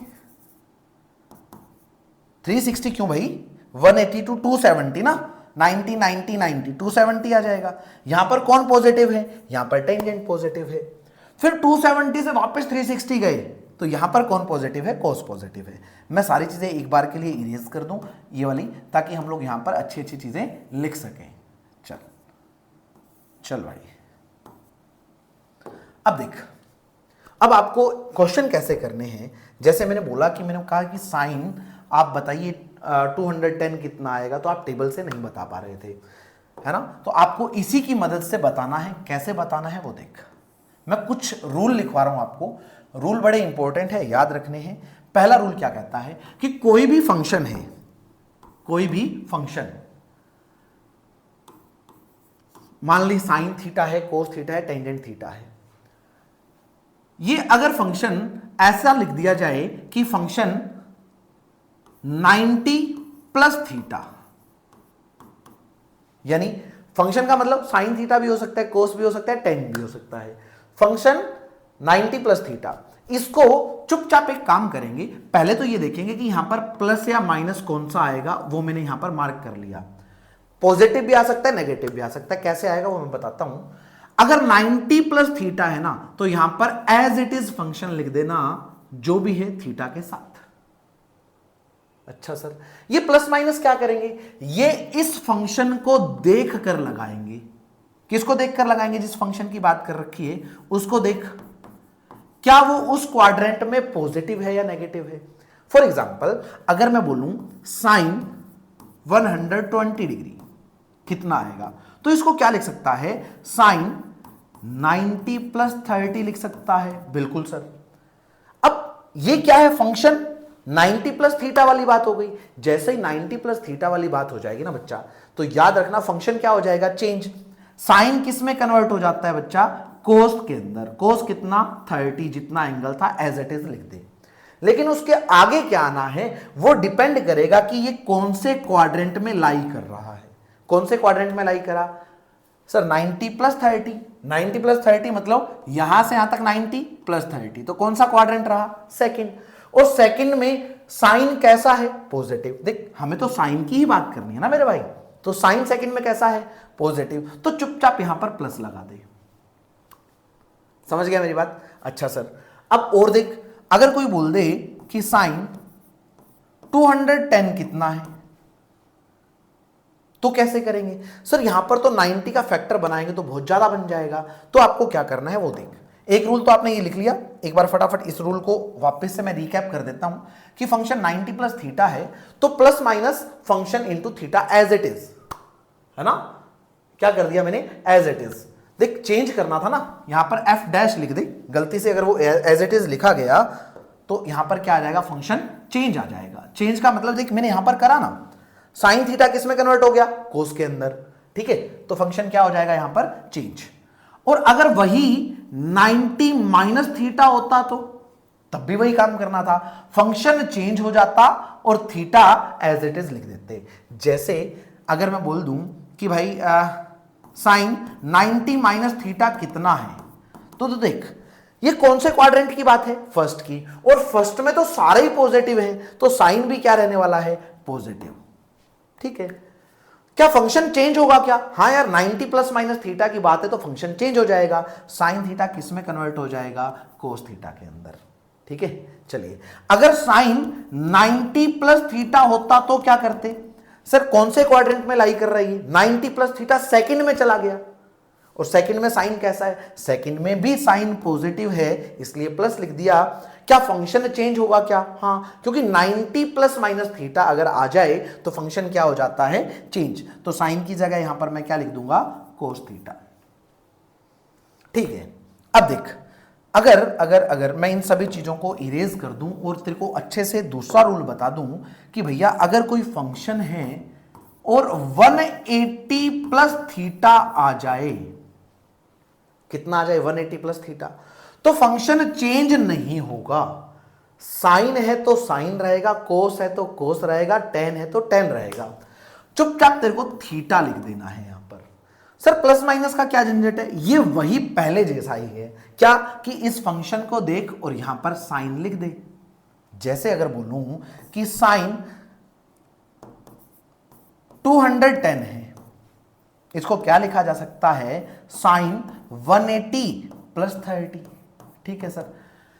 360 क्यों भाई 180 टू 270 ना, 90 90 90 270 आ जाएगा। यहां पर कौन पॉजिटिव है, यहां पर टेंजेंट पॉजिटिव है, फिर 270 से वापस 360 गए तो यहां पर कौन पॉजिटिव है कोस पॉजिटिव है। मैं सारी चीजें एक बार के लिए इरेज कर दूं ये वाली, ताकि हम लोग यहां पर अच्छी अच्छी चीजें लिख सकें। चल चल भाई, अब देख, अब आपको क्वेश्चन कैसे करने हैं, जैसे मैंने बोला कि मैंने कहा कि साइन आप बताइए 210 कितना आएगा, तो आप टेबल से नहीं बता पा रहे थे, है ना, तो आपको इसी की मदद से बताना है। कैसे बताना है वो देख, मैं कुछ रूल लिखवा रहा हूं आपको, रूल बड़े इंपॉर्टेंट है, याद रखने हैं। पहला रूल क्या कहता है कि कोई भी फंक्शन है, कोई भी फंक्शन, मान ली साइन थीटा है, कोस थीटा है, टेंजेंट थीटा है, ये अगर फंक्शन ऐसा लिख दिया जाए कि फंक्शन 90 प्लस थीटा, यानी फंक्शन का मतलब साइन थीटा भी हो सकता है, कोस भी हो सकता है, टेन भी हो सकता है, फंक्शन 90 प्लस थीटा, इसको चुपचाप एक काम करेंगे, पहले तो ये देखेंगे कि यहां पर प्लस या माइनस कौन सा आएगा, वो मैंने यहां पर मार्क कर लिया। पॉजिटिव भी आ सकता है, नेगेटिव भी आ सकता है, कैसे आएगा वो मैं बताता हूं। अगर 90 प्लस थीटा है ना, तो यहां पर एज इट इज फंक्शन लिख देना जो भी है थीटा के साथ। अच्छा सर, ये प्लस माइनस क्या करेंगे, ये इस फंक्शन को देख कर लगाएंगे। किसको देख कर लगाएंगे, जिस फंक्शन की बात कर रखी है उसको देख, क्या वो उस क्वाड्रेंट में पॉजिटिव है या नेगेटिव है। फॉर एग्जाम्पल अगर मैं बोलूं साइन 120 डिग्री कितना आएगा, तो इसको क्या लिख सकता है, साइन 90 प्लस 30 लिख सकता है। बिल्कुल सर। अब ये क्या है, फंक्शन 90 प्लस थीटा वाली बात हो गई। जैसे ही 90 प्लस थीटा वाली बात हो जाएगी ना बच्चा, तो याद रखना फंक्शन क्या हो जाएगा, चेंज। साइन किस में कन्वर्ट हो जाता है बच्चा, कोस के अंदर। कोस कितना, 30, जितना एंगल था एज इट इज लिख दे। लेकिन उसके आगे क्या आना है वो डिपेंड करेगा कि ये कौन से क्वाड्रेंट में लाई कर रहा है। कौन से क्वाड्रेंट में लाई करा सर, 90 प्लस 30। 90 प्लस 30 मतलब यहां से यहां तक 90 प्लस 30, तो कौन सा क्वाड्रेंट रहा, सेकंड। और सेकंड में साइन कैसा है, पॉजिटिव। देख हमें तो साइन की ही बात करनी है ना मेरे भाई, तो साइन सेकंड में कैसा है, पॉजिटिव, तो चुपचाप यहां पर प्लस लगा दे। समझ गया मेरी बात। अच्छा सर, अब और देख, अगर कोई बोल दे कि साइन 210 कितना है, तो कैसे करेंगे सर, यहां पर तो 90 का फैक्टर बनाएंगे तो बहुत ज्यादा बन जाएगा। तो आपको क्या करना है वो देख, एक रूल तो आपने ये लिख लिया, एक बार फटाफट इस रूल को वापस से मैं रिकैप कर देता हूं कि फंक्शन 90 प्लस थीटा है तो plus minus function into theta as it is, है ना। क्या कर दिया मैंने, एज इट इज। देख चेंज करना था ना, यहां पर एफ डैश लिख दे, गलती से अगर वो एज इट इज लिखा गया तो यहां पर क्या आ जाएगा, फंक्शन चेंज आ जाएगा। चेंज का मतलब देख मैंने यहां पर करा ना, साइन थीटा किस में कन्वर्ट हो गया, कोस के अंदर, ठीक है, तो फंक्शन क्या हो जाएगा यहां पर, चेंज। और अगर वही 90 माइनस थीटा होता तो तब भी वही काम करना था, फंक्शन चेंज हो जाता और थीटा एज इट इज लिख देते। जैसे अगर मैं बोल दूं कि भाई साइन 90 माइनस थीटा कितना है, तो देख ये कौन से क्वाड्रेंट की बात है, फर्स्ट की, और फर्स्ट में तो सारे ही पॉजिटिव हैं, तो साइन भी क्या रहने वाला है, पॉजिटिव। ठीक है, क्या फंक्शन चेंज होगा क्या, हाँ यार 90 प्लस माइनस थीटा की बात है तो फंक्शन चेंज हो जाएगा। साइन थीटा किस में कन्वर्ट हो जाएगा, कोस थीटा के अंदर। ठीक है, चलिए अगर साइन 90 प्लस थीटा होता तो क्या करते सर, कौन से क्वाड्रेंट में लाई कर रही है, 90 प्लस थीटा सेकंड में चला गया, और सेकंड में साइन कैसा है, सेकंड में भी साइन पॉजिटिव है, इसलिए प्लस लिख दिया। क्या फंक्शन चेंज होगा क्या, हाँ, क्योंकि 90 प्लस माइनस थीटा अगर आ जाए तो फंक्शन क्या हो जाता है, चेंज। तो साइन की जगह यहां पर मैं क्या लिख दूंगा, कोस थीटा। ठीक है, अब देख अगर अगर अगर मैं इन सभी चीजों को इरेज कर दूं और तेरे को अच्छे से दूसरा रूल बता दूं कि भैया अगर कोई फंक्शन है और 180 प्लस थीटा आ जाए, कितना आ जाए, 180 प्लस थीटा, तो फंक्शन चेंज नहीं होगा। साइन है तो साइन रहेगा, कोस है तो कोस रहेगा, टेन है तो टेन रहेगा। चुपचाप तेरे को थीटा लिख देना है यहां पर। सर प्लस माइनस का क्या झंझट है, ये वही पहले जैसा ही है, क्या कि इस फंक्शन को देख और यहां पर साइन लिख दे। जैसे अगर बोलूं कि साइन 210 है, इसको क्या लिखा जा सकता है, साइन 180 प्लस 30। ठीक है सर,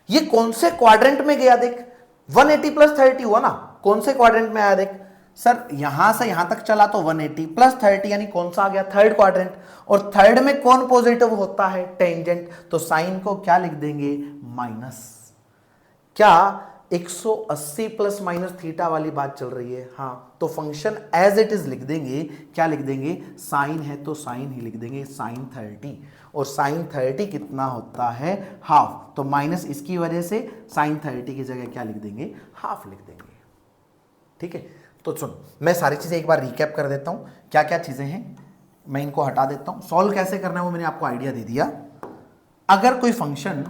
ये कौन से क्वाड्रेंट में गया देख, 180 प्लस 30 हुआ ना, कौन से क्वाड्रेंट में आया देख सर, यहां से यहां तक चला तो 180 प्लस 30 यानी कौन सा आ गया, थर्ड क्वाड्रेंट, और थर्ड में कौन पॉजिटिव होता है, टेंजेंट, तो साइन को क्या लिख देंगे, माइनस। क्या 180 प्लस माइनस थीटा वाली बात चल रही है। हाँ, तो फंक्शन एज इट इज लिख देंगे। क्या लिख देंगे? साइन है तो साइन ही लिख देंगे, साइन 30। और साइन 30 कितना होता है? हाफ। तो माइनस इसकी वजह से साइन 30 की जगह क्या लिख देंगे? हाफ लिख देंगे। ठीक है, तो सुन, मैं सारी चीजें एक बार रिकैप कर देता हूं, क्या क्या चीजें हैं। मैं इनको हटा देता हूं। सॉल्व कैसे करना है वो मैंने आपको आइडिया दे दिया। अगर कोई फंक्शन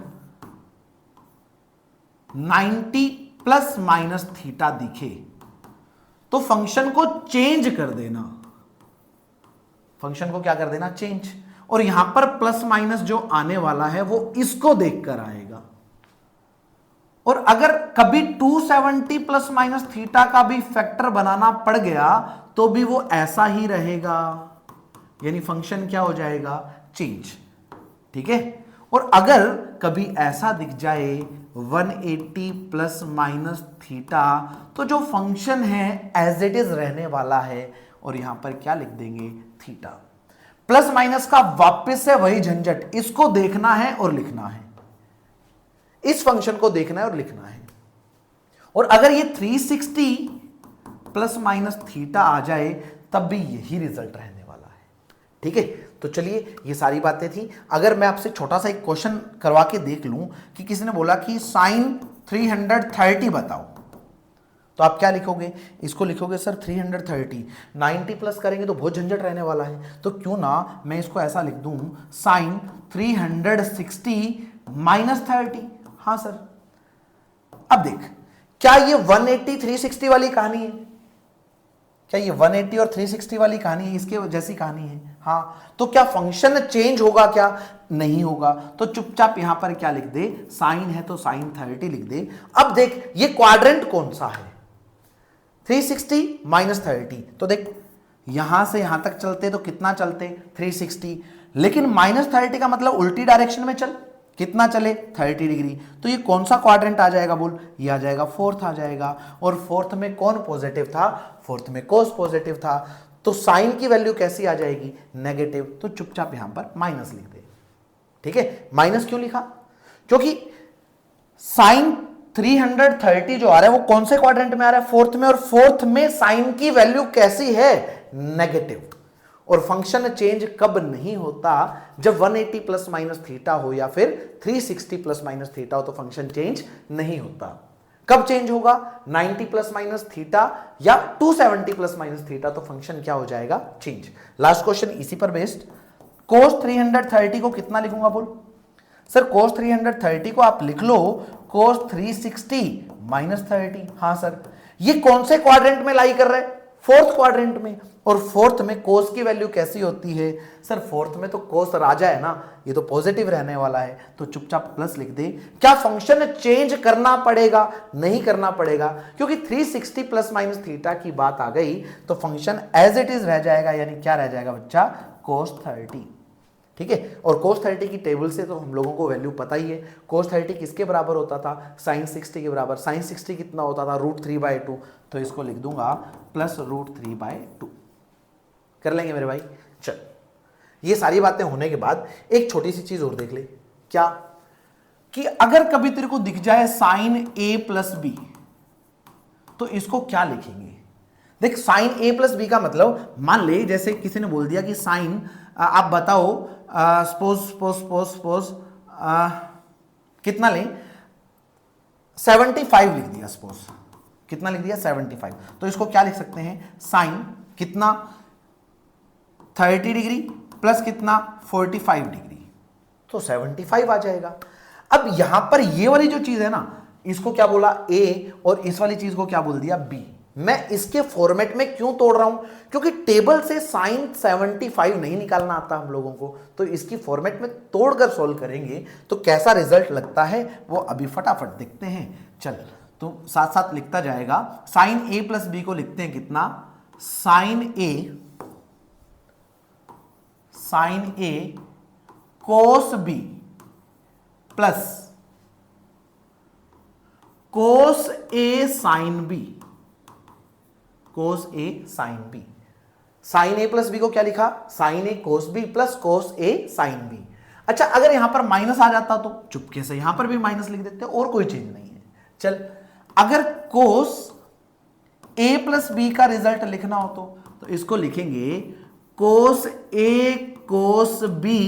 90 प्लस माइनस थीटा दिखे तो फंक्शन को चेंज कर देना। फंक्शन को क्या कर देना? चेंज। और यहां पर प्लस माइनस जो आने वाला है वो इसको देखकर आएगा। और अगर कभी 270 प्लस माइनस थीटा का भी फैक्टर बनाना पड़ गया तो भी वो ऐसा ही रहेगा, यानी फंक्शन क्या हो जाएगा? चेंज। ठीक है। और अगर कभी ऐसा दिख जाए 180 प्लस माइनस थीटा तो जो फंक्शन है एज इट इज रहने वाला है। और यहां पर क्या लिख देंगे? थीटा। प्लस माइनस का वापस से वही झंझट, इसको देखना है और लिखना है, इस फंक्शन को देखना है और लिखना है। और अगर ये 360 प्लस माइनस थीटा आ जाए तब भी यही रिजल्ट रहने वाला है। ठीक है, तो चलिए ये सारी बातें थी। अगर मैं आपसे छोटा सा एक क्वेश्चन करवा के देख लूं कि किसी ने बोला कि साइन 330 बताओ, तो आप क्या लिखोगे? इसको लिखोगे सर 330, 90 प्लस करेंगे तो बहुत झंझट रहने वाला है, तो क्यों ना मैं इसको ऐसा लिख दूं साइन 360 माइनस 30। हाँ सर। अब देख, क्या ये 180 360 वाली कहानी है? क्या ये 180 और 360 वाली कहानी है? इसके जैसी कहानी है। हाँ, तो क्या फंक्शन चेंज होगा? क्या नहीं होगा। तो चुपचाप यहां पर क्या लिख दे? साइन है तो साइन 30 लिख दे। अब देख, ये क्वाड्रेंट कौन सा है? 360 माइनस 30। तो देख, यहां से यहां तक चलते तो कितना चलते? 360। लेकिन माइनस 30 का मतलब उल्टी डायरेक्शन में चल, कितना चले? 30 डिग्री। तो ये कौन सा क्वाड्रेंट आ जाएगा? बोल। ये आ जाएगा फोर्थ आ जाएगा। और फोर्थ में कौन पॉजिटिव था? फोर्थ में कोस पॉजिटिव था। तो साइन की वैल्यू कैसी आ जाएगी? नेगेटिव। तो चुपचाप यहां पर माइनस लिख दे। ठीक है, माइनस क्यों लिखा? क्योंकि साइन 330 जो आ रहा है वो कौन से क्वाड्रेंट में आ रहा है? फोर्थ में। और फोर्थ में साइन की वैल्यू कैसी है? नेगेटिव। और फंक्शन चेंज कब नहीं होता? जब 180 प्लस माइनस थीटा हो या फिर 360 प्लस माइनस थीटा हो तो फंक्शन चेंज नहीं होता। कब चेंज होगा? 90 प्लस माइनस थीटा या 270 प्लस माइनस थीटा, तो फंक्शन क्या हो जाएगा? चेंज। लास्ट क्वेश्चन इसी पर बेस्ड। कोस 330 को कितना लिखूंगा? बोल सर। कोस 330 को आप लिख लो कोस 360 माइनस 30। हाँ सर। ये कौन से क्वाड्रेंट में लाई कर रहे हैं? फोर्थ क्वाड्रेंट में। और फोर्थ में कोस की वैल्यू कैसी होती है? सर फोर्थ में तो कोस राजा है ना, ये तो पॉजिटिव रहने वाला है, तो चुपचाप प्लस लिख दे। क्या फंक्शन चेंज करना पड़ेगा? नहीं करना पड़ेगा, क्योंकि 360 प्लस माइनस थीटा की बात आ गई तो फंक्शन एज इट इज रह जाएगा। यानी क्या रह जाएगा बच्चा? कोस 30। ठीक है। और कोस 30 की टेबल से तो हम लोगों को वैल्यू पता ही है। कोस 30 किसके बराबर होता था? साइन 60 के बराबर। साइन 60 कितना होता था? √3/2। तो इसको लिख दूंगा प्लस √3/2। कर लेंगे मेरे भाई। चल, ये सारी बातें होने के बाद एक छोटी सी चीज और देख ले। क्या? कि अगर कभी तेरे को दिख जाए साइन a प्लस बी तो इसको क्या लिखेंगे? देख, साइन a प्लस बी का मतलब, मान ले जैसे किसी ने बोल दिया कि साइन, आप बताओ, सपोज कितना लें? 75 लिख दिया। सपोज कितना लिख दिया? 75। तो इसको क्या लिख सकते हैं? साइन कितना? 30 डिग्री प्लस कितना? 45 डिग्री। तो 75 आ जाएगा। अब यहां पर ये वाली जो चीज है ना, इसको क्या बोला? ए, और इस वाली चीज को क्या बोल दिया? बी। मैं इसके फॉर्मेट में क्यों तोड़ रहा हूं? क्योंकि टेबल से साइन 75 नहीं निकालना आता हम लोगों को, तो इसकी फॉर्मेट में तोड़कर सॉल्व करेंगे तो कैसा रिजल्ट लगता है वो अभी फटाफट देखते हैं। चल, तो साथ साथ लिखता जाएगा। साइन a प्लस बी को लिखते हैं कितना? साइन ए कोस बी प्लस कोस ए साइन बी। कोस ए साइन बी। साइन ए प्लस बी को क्या लिखा? साइन ए कोस बी प्लस कोस ए साइन बी। अच्छा, अगर यहां पर माइनस आ जाता तो चुपके से यहां पर भी माइनस लिख देते, और कोई चेंज नहीं है। चल, अगर कोस ए प्लस बी का रिजल्ट लिखना हो तो इसको लिखेंगे कोस ए कोस बी,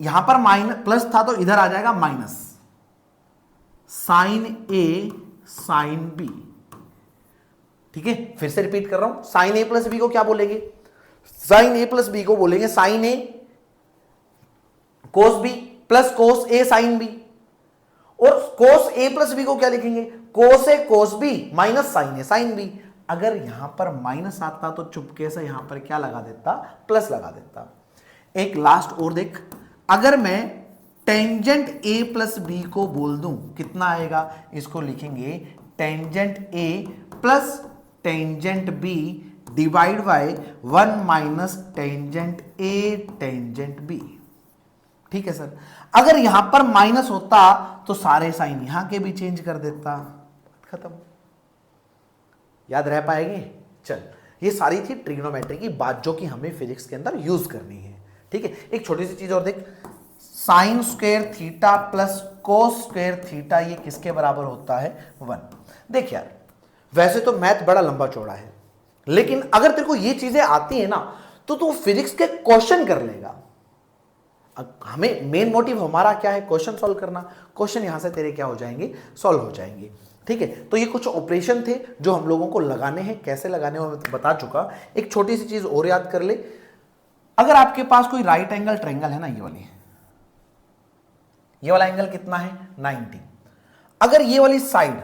यहां पर माइनस प्लस था तो इधर आ जाएगा माइनस साइन ए साइन बी। ठीक है, फिर से रिपीट कर रहा हूं, साइन ए प्लस बी को क्या बोलेंगे? साइन ए प्लस बी को बोलेंगे साइन ए कोस बी प्लस कोस ए साइन बी। और कोस ए प्लस बी को क्या लिखेंगे? कोस ए कोस बी माइनस साइन ए साइन बी। अगर यहां पर माइनस आता तो चुपके से यहां पर क्या लगा देता? प्लस लगा देता। एक लास्ट और देख, अगर मैं टेंजेंट ए प्लस बी को बोल दूं कितना आएगा? इसको लिखेंगे tangent A plus tangent B divide by 1 minus tangent A tangent B. ठीक है सर, अगर यहां पर माइनस होता तो सारे साइन यहां के भी चेंज कर देता, खत्म। याद रह पाएंगे? चल, ये सारी थी ट्रिग्नोमेट्री की बात जो कि हमें फिजिक्स के अंदर यूज करनी है। ठीक है, एक छोटी सी चीज और देख, sine square theta plus cos square theta ये किसके बराबर होता है? 1। देख यार, वैसे तो मैथ बड़ा लंबा चौड़ा है, लेकिन अगर तेरे को ये चीजें आती है ना तो तू फिजिक्स के क्वेश्चन कर लेगा। हमें मेन मोटिव हमारा क्या है? क्वेश्चन सॉल्व करना। क्वेश्चन यहां से तेरे क्या हो जाएंगे? सॉल्व हो जाएंगे। ठीक है, तो ये कुछ ऑपरेशन थे जो हम लोगों को लगाने हैं, कैसे लगाने हैं मैं बता चुका। एक छोटी सी चीज और याद कर ले, अगर आपके पास कोई राइट एंगल ट्रायंगल है ना, ये वाला एंगल कितना है? 90। अगर ये वाली साइड,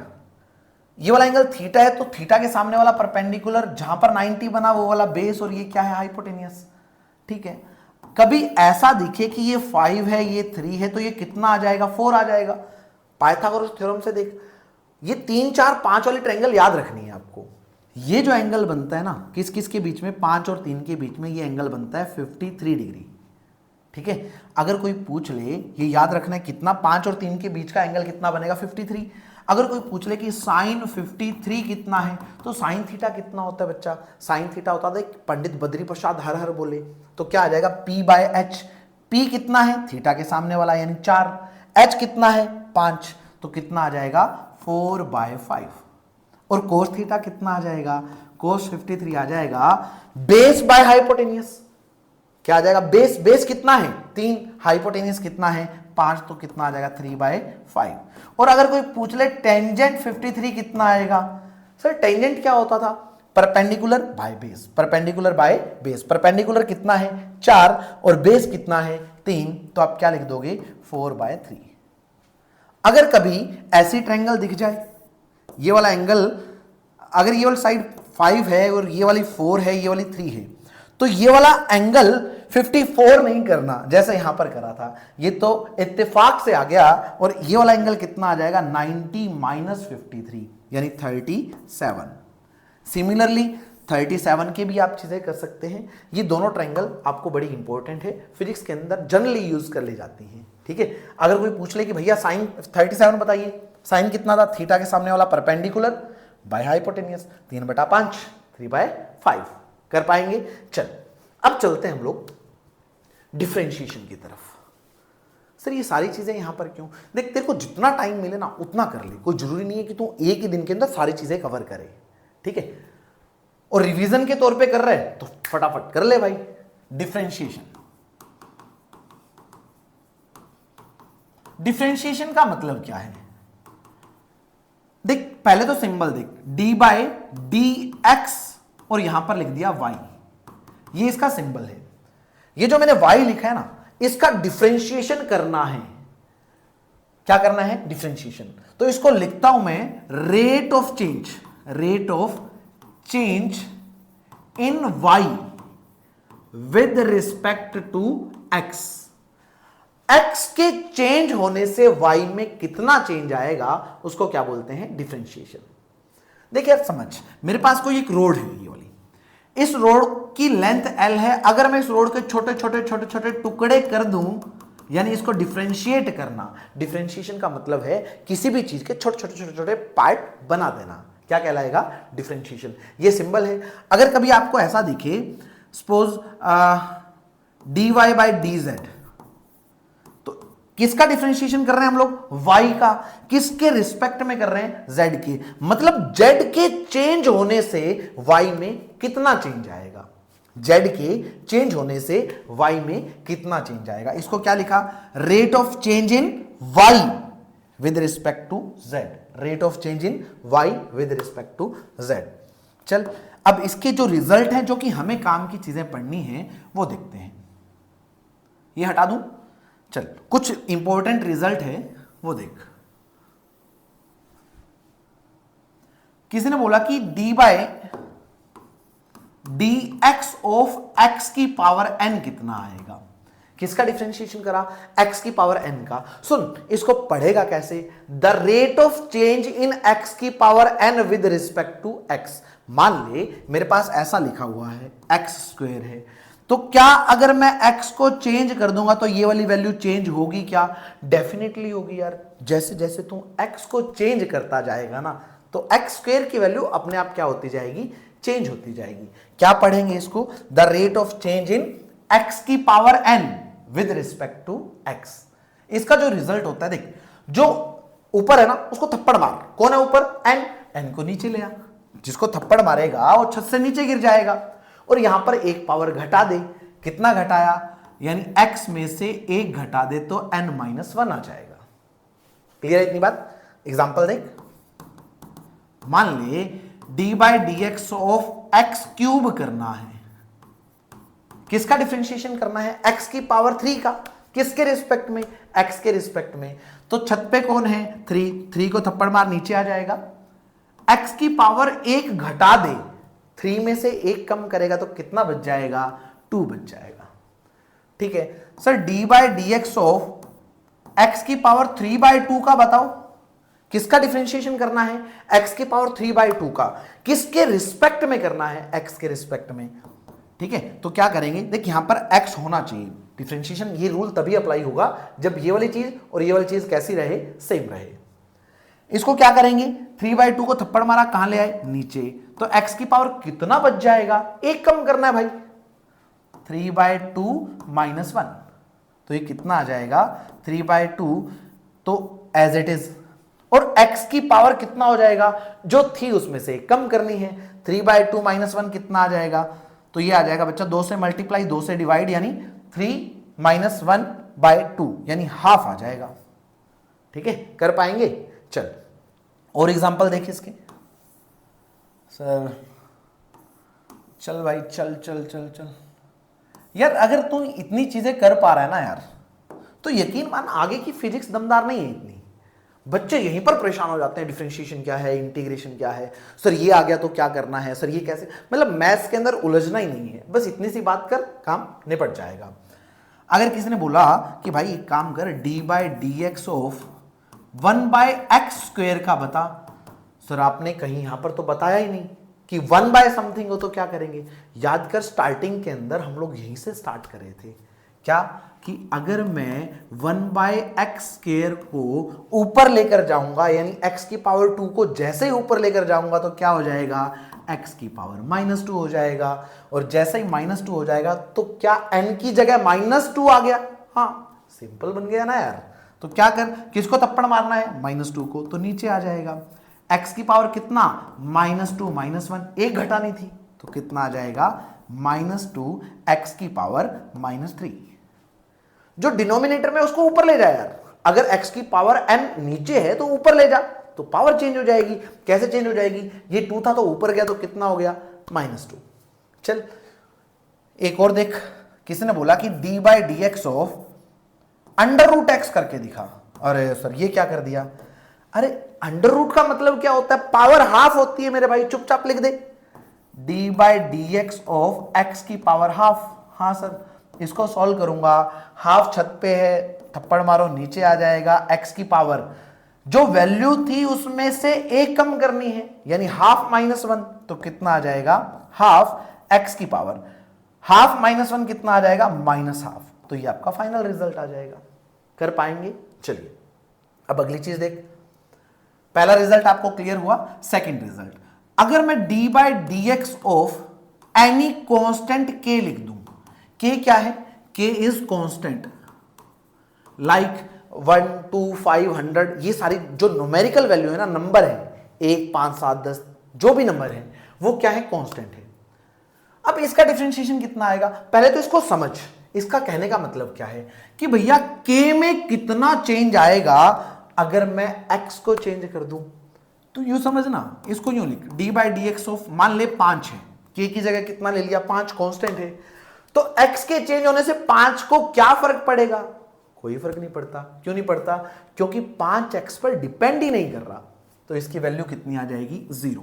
ये वाला एंगल थीटा है तो थीटा के सामने वाला परपेंडिकुलर जहां पर 90 बना वो वाला बेस, और ये क्या है? हाइपोटेनियस। ठीक है, कभी ऐसा दिखे कि ये 5 है ये 3 है तो ये कितना आ जाएगा? 4 आ जाएगा। पाइथागोरस थ्योरम से देख, ये 3 4 5 वाली ट्रायंगल याद रखनी है आपको। ये जो एंगल बनता है ना किस किस के बीच में? 5 और 3 के बीच में ये एंगल बनता है 53 डिग्री। ठीक है, अगर कोई पूछ ले, ये याद रखना है कितना? 5 और 3 के बीच का एंगल कितना बनेगा? 53। अगर कोई पूछ ले कि साइन 53 कितना है तो साइन थीटा कितना होता है बच्चा? साइन थीटा होता है, पंडित बद्री प्रसाद हर हर बोले, तो क्या आ जाएगा? P/H। P कितना है? थीटा के सामने वाला यानी 4। H कितना है? 5, तो कितना आ जाएगा? 4/5। और कोस थीटा कितना आ जाएगा? कोस 53 आ जाएगा बेस बाय हाइपोटेनियस। क्या आ जाएगा? बेस कितना है? 3। हाइपोटेनियस कितना है? 5, तो कितना आ जाएगा? 3/5। और अगर कोई पूछ ले टेंजेंट 53 कितना आएगा? सर टेंजेंट क्या होता था? Perpendicular by base, perpendicular by base. Perpendicular कितना है? 4, और बेस कितना है? 3, तो आप क्या लिख दोगे? 4/3। अगर कभी ऐसी ट्रायंगल दिख जाए, ये वाला एंगल, अगर ये वाली साइड 5 है और ये वाली 4 है, ये वाली 3 है, तो ये वाला एंगल 54 नहीं करना जैसे यहां पर करा था, ये तो इत्तेफाक से आ गया। और ये वाला एंगल कितना आ जाएगा? 90 माइनस 53 यानी 37। सिमिलरली 37 के भी आप चीजें कर सकते हैं। ये दोनों ट्रायंगल आपको बड़ी इंपॉर्टेंट है, फिजिक्स के अंदर जनरली यूज कर ली जाती हैं। ठीक है, अगर कोई पूछ ले कि भैया साइन 37 बताइए, साइन कितना था? थीटा के सामने वाला परपेंडिकुलर बाय हाइपोटेनियस, 3/5, 3/5 कर पाएंगे। चल, अब चलते हैं हम लोग डिफरेंशिएशन की तरफ। सर ये सारी चीजें यहां पर क्यों? देख, तेरे को जितना टाइम मिले ना उतना कर ले, कोई जरूरी नहीं है कि तू एक ही दिन के अंदर सारी चीजें कवर करे। ठीक है, और रिवीजन के तौर पे कर रहे हैं तो फटाफट कर ले भाई। डिफरेंशिएशन, डिफरेंशिएशन का मतलब क्या है? देख, पहले तो सिंबल देख, d/dx और यहां पर लिख दिया y, ये इसका सिंबल है। ये जो मैंने y लिखा है ना, इसका डिफरेंशिएशन करना है। क्या करना है? डिफरेंशिएशन। तो इसको लिखता हूं मैं rate of change, rate of change in y with respect to x। x के चेंज होने से y में कितना चेंज आएगा उसको क्या बोलते हैं? डिफरेंशिएशन। देखिए यार समझ, मेरे पास कोई एक रोड है, ये वाली, इस रोड की लेंथ l है। अगर मैं इस रोड के छोटे छोटे छोटे छोटे टुकड़े कर दूं, यानी इसको डिफरेंशिएट करना। डिफरेंशिएशन का मतलब है किसी भी चीज के छोटे छोटे छोटे छोटे पार्ट बना देना। क्या कहलाएगा? डिफरेंशिएशन। ये सिंबल है। अगर कभी आपको ऐसा दिखे, सपोज dy/dz, तो किसका डिफरेंशिएशन कर रहे हैं हम लोग? y का। किसके रिस्पेक्ट में कर रहे हैं? z के। मतलब z के चेंज होने से y में कितना चेंज आएगा? z के चेंज होने से y में कितना चेंज आएगा? इसको क्या लिखा? Rate of change in y with respect to z। Rate of change in y with respect to z। चल अब इसके जो रिजल्ट हैं, जो कि हमें काम की चीजें पढ़नी है, वो देखते हैं। ये हटा दूं? चल कुछ इंपॉर्टेंट रिजल्ट है वो देख। किसी ने बोला कि d by D X of x की पावर n कितना आएगा? किसका डिफरेंशिएशन करा? x की पावर n का। सुन, इसको पढ़ेगा कैसे? The rate of change in x की power n with respect to x। मान ले मेरे पास ऐसा लिखा हुआ है x स्क्वायर है, तो क्या अगर मैं x को चेंज कर दूंगा तो ये वाली वैल्यू चेंज होगी क्या? डेफिनेटली होगी यार। जैसे जैसे तू x को चेंज करता जाएगा ना, तो x स्क्वायर की वैल्यू अपने आप क्या होती जाएगी? चेंज होती जाएगी। क्या पढ़ेंगे इसको? The rate of change in x की power n with respect to x। इसका जो रिजल्ट होता है, देख, जो ऊपर है ना उसको थप्पड़ मार। कौन है ऊपर? n को नीचे ले आ। जिसको थप्पड़ मारेगा वो छत से नीचे गिर जाएगा। और यहां पर एक पावर घटा दे। कितना घटाया? यानी x में से एक घटा दे तो n-1 आ जाएगा। क्लियर है इतनी बात? एग्जांपल देख। मान ले d by D X of X cube करना है। किसका डिफरेंशिएशन करना है? x की पावर 3 का। किसके रिस्पेक्ट में? x के रिस्पेक्ट में। तो छत पे कौन है? 3 को थप्पड़ मार, नीचे आ जाएगा। x की पावर 1 घटा दे, 3 में से 1 कम करेगा तो कितना बच जाएगा? 2 बच जाएगा। ठीक है sir, d by D X of X की पावर 3/2 का बताओ। किसका डिफरेंशिएशन करना है? x की पावर 3/2 का। किसके रिस्पेक्ट में करना है? x के रिस्पेक्ट में। ठीक है, तो क्या करेंगे? देख, यहां पर x होना चाहिए। डिफरेंशिएशन ये रूल तभी अप्लाई होगा जब ये वाली चीज और ये वाली चीज कैसी रहे? सेम रहे। इसको क्या करेंगे? 3/2 को थप्पड़ मारा, कहां ले आए? नीचे। तो x की पावर कितना बच जाएगा? 1 कम करना है भाई। 3/2 - 1, तो ये कितना आ जाएगा? 3/2, तो एज इट इज। और x की पावर कितना हो जाएगा? जो थी उसमें से कम करनी है। 3/2 - 1 कितना आ जाएगा? तो ये आ जाएगा बच्चा 2 से मल्टीप्लाई, 2 से डिवाइड, यानी 3 - 1/2 यानी हाफ आ जाएगा। ठीक है, कर पाएंगे? चल और एग्जांपल देख इसके। सर चल भाई, चल चल चल चल यार, अगर तू इतनी चीजें कर पा रहा है ना यार, तो यकीन मान आगे की फिजिक्स दमदार नहीं है इतनी। बच्चे यहीं पर परेशान हो जाते हैं, डिफरेंशिएशन क्या है, इंटीग्रेशन क्या है, सर ये आ गया तो क्या करना है, सर ये कैसे। मतलब मैथ्स के अंदर उलझना ही नहीं है, बस इतनी सी बात कर, काम निपट जाएगा। अगर किसी ने बोला कि भाई एक काम कर, d by D X of 1/x² का बता। सर आपने कहीं यहां पर तो बताया ही नहीं कि 1 बाय समथिंग हो तो क्या करेंगे। याद कर, स्टार्टिंग के अंदर हम लोग यहीं से स्टार्ट कर रहे थे। क्या कि अगर मैं 1/x² को ऊपर लेकर जाऊंगा, यानी x की पावर 2 को जैसे ही ऊपर लेकर जाऊंगा तो क्या हो जाएगा? x की पावर -2 हो जाएगा। और जैसे ही -2 हो जाएगा तो क्या n की जगह -2 आ गया? हाँ, सिंपल बन गया ना यार। तो क्या कर, किसको थप्पड़ मारना है? -2 को, तो नीचे आ जाएगा। x की पावर कितना? -2 - 1, 1 घटानी थी, तो कितना आ जाएगा? -2 x की पावर -3। जो डिनोमिनेटर में उसको ऊपर ले जाए यार। अगर x की पावर n नीचे है तो ऊपर ले जा, तो पावर चेंज हो जाएगी। कैसे चेंज हो जाएगी? ये 2 था तो ऊपर गया तो कितना हो गया? -2। चल एक और देख। किसी ने बोला कि d by D X of √x करके दिखा। अरे सर ये क्या कर दिया? अरे √, का मतलब क्या होता है? पावर हाफ होती है मेरे भाई, चुपचाप लिख दे। d by D X of x की पावर हाफ। हाँ सर, इसको सॉल्व करूंगा, हाफ छत पे है, थप्पड़ मारो, नीचे आ जाएगा। x की पावर जो वैल्यू थी उसमें से 1 कम करनी है, यानी हाफ -1, तो कितना आ जाएगा? हाफ x की पावर। हाफ -1 कितना आ जाएगा? -हाफ। तो ये आपका फाइनल रिजल्ट आ जाएगा। कर पाएंगे? चलिए अब अगली चीज देख। पहला रिजल्ट आपको क्लियर हुआ। सेकंड रिजल्ट, अगर मैं d by D X of any constant k लिख दूं। k क्या है? k is constant. लाइक 1 2 500, ये सारी जो न्यूमेरिकल वैल्यू है ना, नंबर है 1 5 7 10 जो भी नंबर है वो क्या है, कांस्टेंट है। अब इसका डिफरेंशिएशन कितना आएगा, पहले तो इसको समझ। इसका कहने का मतलब क्या है कि भैया k में कितना चेंज आएगा अगर मैं x को चेंज कर दूं। तो यूं समझना, इसको यूं लिख, d by D X of, मान ले 5 है, k की जगह कितना ले लिया, 5 कांस्टेंट है, तो x के चेंज होने से 5 को क्या फर्क पड़ेगा, कोई फर्क नहीं पड़ता। क्यों नहीं पड़ता, क्योंकि 5 x पर डिपेंड ही नहीं कर रहा, तो इसकी वैल्यू कितनी आ जाएगी, 0।